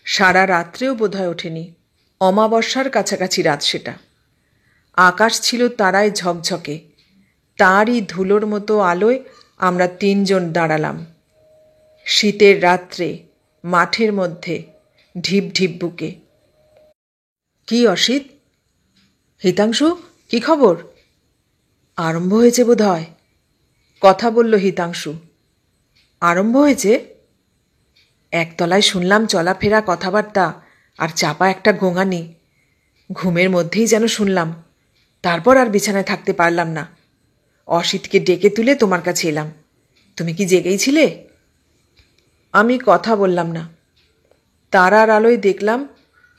সারা রাত্রেও বোধহয় ওঠেনি। অমাবস্যার কাছাকাছি রাত সেটা। আকাশ ছিল তারায় ঝকঝকে, তারই ধুলোর মতো আলোয় আমরা 3জন দাঁড়ালাম। শীতের রাত্রে, মাঠের মধ্যে, ঢিপ ঢিপ বুকে। কি অসিত? হিতাংশু, কি খবর? আরম্ভ হয়েছে বোধ হয়, কথা বলল হিতাংশু। আরম্ভ হয়েছে? একতলায় শুনলাম চলাফেরা, কথাবার্তা, আর চাপা একটা গোঙানি। ঘুমের মধ্যেই যেন শুনলাম। তারপর আর বিছানায় থাকতে পারলাম না। অসিতকে ডেকে তুলে তোমার কাছে এলাম। তুমি কি জেগেই ছিলে? আমি কথা বললাম না। তারার আলোয় দেখলাম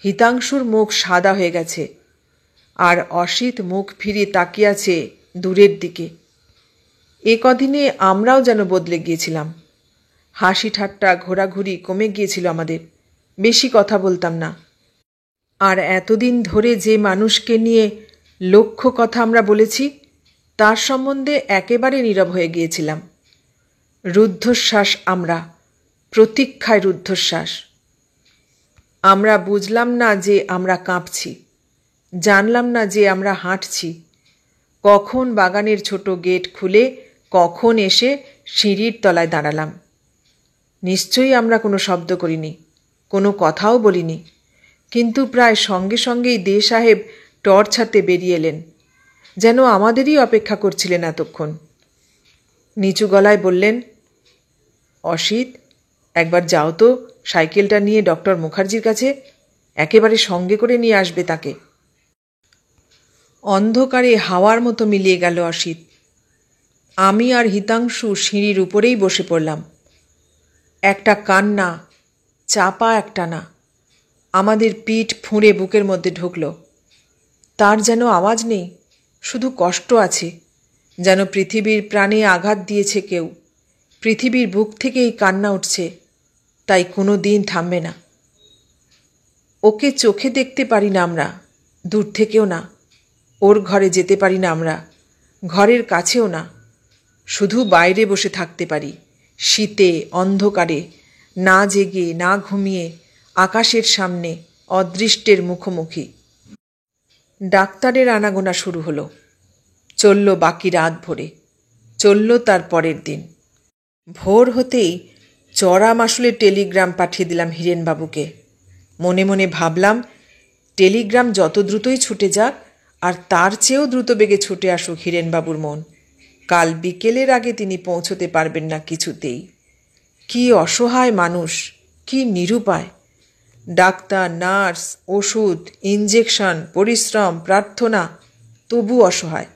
হিতাংশুর মুখ সাদা হয়ে গেছে, আর অসিত মুখ ফিরিয়ে তাকিয়ে আছে দূরের দিকে। এ কদিনে আমরাও যেন বদলে গিয়েছিলাম। হাসি ঠাট্টা ঘোরাঘুরি কমে গিয়েছিল আমাদের, বেশি কথা বলতাম না। আর এতদিন ধরে যে মানুষকে নিয়ে লক্ষ কথা আমরা বলেছি, তার সম্বন্ধে একেবারে নীরব হয়ে গিয়েছিলাম। রুদ্ধশ্বাস আমরা, প্রতীক্ষায় রুদ্ধশ্বাস। আমরা বুঝলাম না যে আমরা কাঁপছি, জানলাম না যে আমরা হাঁটছি। কখন বাগানের ছোট গেট খুলে কখন এসে সিঁড়ির তলায় দাঁড়ালাম। নিশ্চয়ই আমরা কোনো শব্দ করিনি, কোনো কথাও বলিনি। কিন্তু প্রায় সঙ্গে সঙ্গেই দে সাহেব টর্চ হাতে বেরিয়ে এলেন, যেন আমাদেরই অপেক্ষা করছিলেন এতক্ষণ। নিচু গলায় বললেন, অসিত, একবার যাও তো সাইকেলটা নিয়ে ডক্টর মুখার্জির কাছে, একেবারে সঙ্গে করে নিয়ে আসবে তাকে। অন্ধকারে হাওয়ার মতো মিলিয়ে গেল অসিত। আমি আর হিতাংশু সিঁড়ির উপরেই বসে পড়লাম। একটা কান্না, চাপা একটা না, আমাদের পিঠ ফুঁড়ে বুকের মধ্যে ঢুকল। তার যেন আওয়াজ নেই, শুধু কষ্ট আছে, যেন পৃথিবীর প্রাণে আঘাত দিয়েছে কেউ। পৃথিবীর বুক থেকেই কান্না উঠছে, তাই কোনো দিন থামবে না। ওকে চোখে দেখতে পারি না আমরা, দূর থেকেও না। ওর ঘরে যেতে পারি না আমরা, ঘরের কাছেও না। শুধু বাইরে বসে থাকতে পারি, শীতে, অন্ধকারে, না জেগে না ঘুমিয়ে, আকাশের সামনে, অদৃষ্টের মুখোমুখি। ডাক্তারের আনাগোনা শুরু হলো। চলল বাকি রাত ভরে, চলল তার পরের দিন। ভোর হতেই চড়া মাশুলে টেলিগ্রাম পাঠিয়ে দিলাম হিরেনবাবুকে। মনে মনে ভাবলাম, টেলিগ্রাম যত দ্রুতই ছুটে যাক, আর তার চেয়েও দ্রুত বেগে ছুটে আসুক হিরেনবাবুর মন। কাল বিকেলের আগে তিনি পৌঁছতে পারবেন না কিছুতেই। কি অসহায় মানুষ, কি নিরুপায়! ডাক্তার, নার্স, ওষুধ, ইঞ্জেকশন, পরিশ্রম, প্রার্থনা, তবু অসহায়,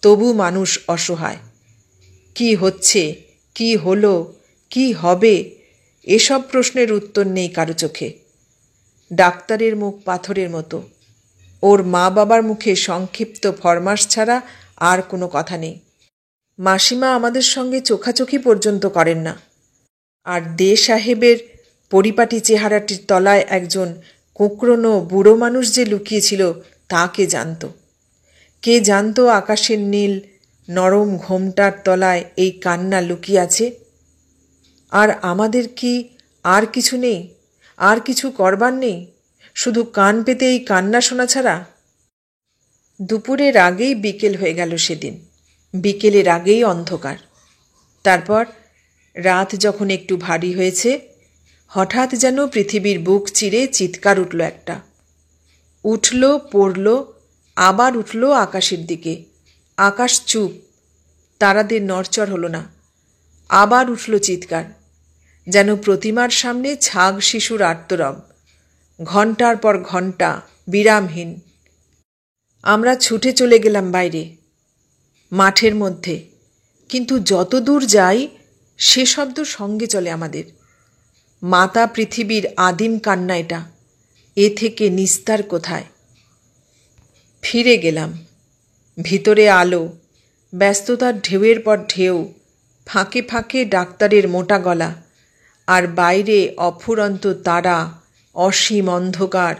তবু মানুষ অসহায়। কি হচ্ছে, কি হলো, কি হবে, এসব প্রশ্নের উত্তর নেই কারো চোখে। ডাক্তারের মুখ পাথরের মতো, ওর মা বাবার মুখে সংক্ষিপ্ত ফরমাস ছাড়া আর কোনো কথা নেই। মাসিমা আমাদের সঙ্গে চোখাচোখি পর্যন্ত করেন না। আর দে সাহেবের পরিপাটি চেহারাটির তলায় একজন কোঁকড়োনো বুড়ো মানুষ যে লুকিয়েছিল তা কে জানত? কে জানত আকাশের নীল নরম ঘোমটার তলায় এই কান্না লুকিয়ে আছে? আর আমাদের কি আর কিছু নেই, আর কিছু করবার নেই, শুধু কান পেতে এই কান্না শোনা ছাড়া? দুপুরের আগেই বিকেল হয়ে গেল সেদিন, বিকেলের আগেই অন্ধকার। তারপর রাত যখন একটু ভারী হয়েছে, হঠাৎ যেন পৃথিবীর বুক চিরে চিৎকার উঠল একটা। উঠল, পড়ল, আবার উঠল আকাশের দিকে। আকাশ চুপ, তারাদের নড়চড় হলো না। আবার উঠল চিৎকার, যেন প্রতিমার সামনে ছাগ শিশুর আর্তরব, ঘণ্টার পর ঘণ্টা, বিরামহীন। আমরা ছুটে চলে গেলাম বাইরে, মাঠের মধ্যে, কিন্তু যত দূর যাই সে শব্দ সঙ্গে চলে আমাদের। মাতা পৃথিবীর আদিম কান্না এটা, এ থেকে নিস্তার কোথায়? ফিরে গেলাম। ভিতরে আলো, ব্যস্ততার ঢেউয়ের পর ঢেউ, ফাঁকে ফাঁকে ডাক্তারের মোটা গলা, আর বাইরে অফুরন্ত তারা, অসীম অন্ধকার,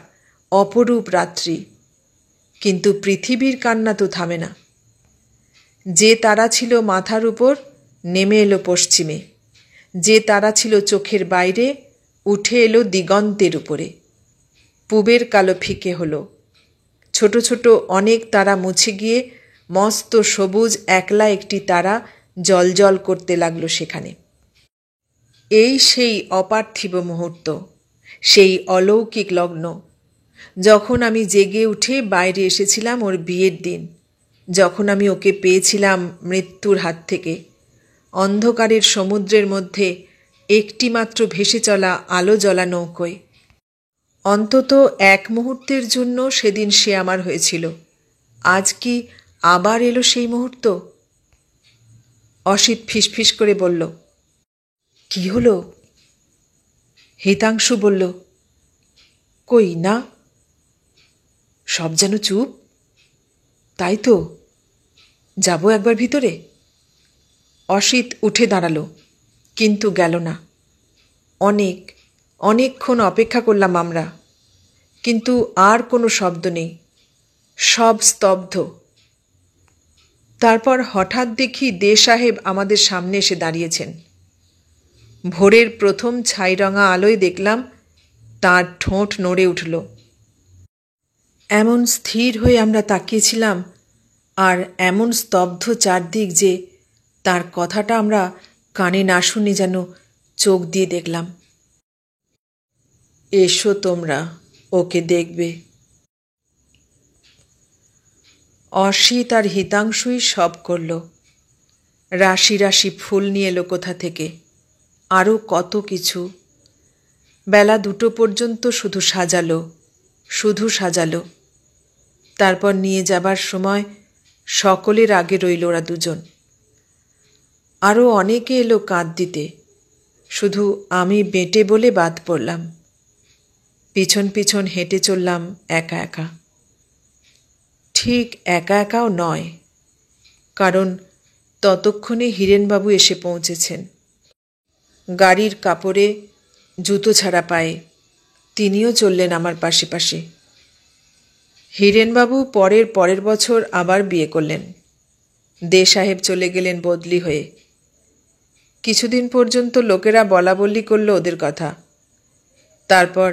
অপরূপ রাত্রি। কিন্তু পৃথিবীর কান্না তো থামে না। যে তারা ছিল মাথার উপর, নেমে এলো পশ্চিমে। যে তারা ছিল চোখের বাইরে, উঠে এলো দিগন্তের উপরে। পূবের কালো ফিকে হলো। ছোট ছোট অনেক তারা মুছে গিয়ে মস্ত সবুজ একলা একটি তারা জ্বলজ্বল করতে লাগলো সেখানে। এই সেই অপার্থিব মুহূর্ত, সেই অলৌকিক লগ্ন, যখন আমি জেগে উঠে বাইরে এসেছিলাম ওর বিয়ের দিন, যখন আমি ওকে পেয়েছিলাম মৃত্যুর হাত থেকে। অন্ধকারের সমুদ্রের মধ্যে একটিমাত্র ভেসে চলা আলো জ্বলা নৌকোয়। অন্তত এক মুহূর্তের জন্য সেদিন সে আমার হয়েছিল। আজ কি আবার এলো সেই মুহূর্ত? অসিত ফিসফিস করে বলল, কি হলো? হিতাংশু বলল, কই না। সব যেন চুপ। তাই তো, যাব একবার ভিতরে। অসিত উঠে দাঁড়ালো, কিন্তু গেল না। অনেকক্ষণ অপেক্ষা করলাম আমরা, কিন্তু আর কোনো শব্দ নেই, সব স্তব্ধ। তারপর হঠাৎ দেখি দে সাহেব আমাদের সামনে এসে দাঁড়িয়েছেন। ভোরের প্রথম ছাইরঙা আলোয় দেখলাম তার ঠোঁট নড়ে উঠল। এমন স্থির হয়ে আমরা তাকিয়েছিলাম, আর এমন স্তব্ধ চারদিক যে তার কথাটা আমরা কানে না শুনে যেন চোখ দিয়ে দেখলাম। এসো তোমরা, ওকে দেখবে। অসিত আর হিতাংশুই সব করল। রাশি রাশি ফুল নিয়ে এলো কোথা থেকে, আরও কত কিছু। বেলা 2টো পর্যন্ত শুধু সাজালো। তারপর নিয়ে যাবার সময় সকলের আগে রইল ওরা দুজন। আরও অনেকে এলো কাঁধ দিতে, শুধু আমি বেঁটে বলে বাদ পড়লাম। পিছন পিছন হেঁটে চললাম একা একা। ঠিক একা একাও নয়, কারণ ততক্ষণে হীরেনবাবু এসে পৌঁছেছেন। গাড়ির কাপড়ে, জুতো ছাড়া পায়ে তিনিও চললেন আমার পাশে পাশে। হীরেনবাবু পরের বছর আবার বিয়ে করলেন। দে সাহেব চলে গেলেন বদলি হয়ে। কিছুদিন পর্যন্ত লোকেরা বলা বললি করল ওদের কথা। তারপর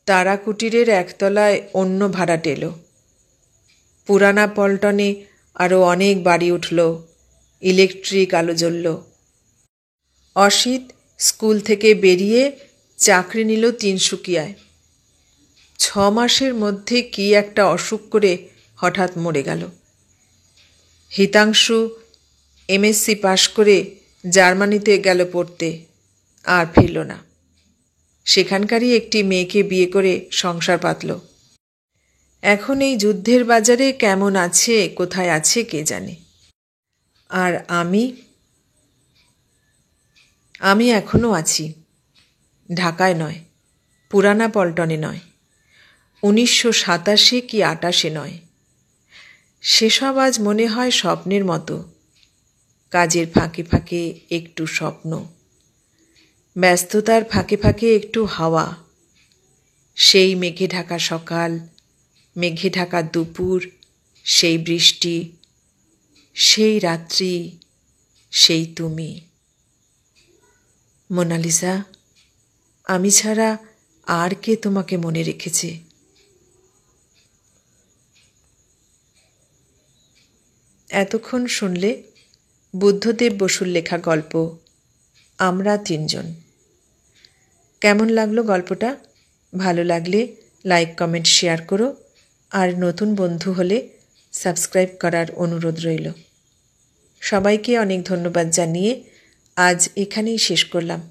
তারা কুটিরের একতলায় অন্য ভাড়াটে এলো। পুরানা পল্টনে আরও অনেক বাড়ি উঠল, ইলেকট্রিক আলো জ্বলল। অসিত স্কুল থেকে বেরিয়ে চাকরি নিল তিনসুকিয়ায়। 6 মাসের মধ্যে কি একটা অসুখ করে হঠাৎ মরে গেল। হিতাংশু MSc পাশ করে জার্মানিতে গেল পড়তে, আর ফিরল না। সেখানকারই একটি মেয়েকে বিয়ে করে সংসার পাতল। এখন এই যুদ্ধের বাজারে কেমন আছে, কোথায় আছে কে জানে। আর আমি এখনও আছি, ঢাকায় নয়, পুরানা পল্টনে নয়, 1987 কি 88 নয়। সেসব আজ মনে হয় স্বপ্নের মতো। কাজের ফাঁকে ফাঁকে একটু স্বপ্ন, ব্যস্ততার ফাঁকে ফাঁকে একটু হাওয়া। সেই মেঘে ঢাকা সকাল, মেঘে ঢাকা দুপুর, সেই বৃষ্টি, সেই রাত্রি, সেই তুমি। মোনালিসা, আমি ছাড়া আর কে তোমাকে মনে রেখেছে? এতক্ষণ শুনলে বুদ্ধদেব বসুর লেখা গল্প আমরা তিনজন। কেমন লাগলো গল্পটা? ভালো লাগলে লাইক, কমেন্ট, শেয়ার করো। আর নতুন বন্ধু হলে সাবস্ক্রাইব করার অনুরোধ রইল। সবাইকে অনেক ধন্যবাদ জানিয়ে আজ এখানেই শেষ করলাম।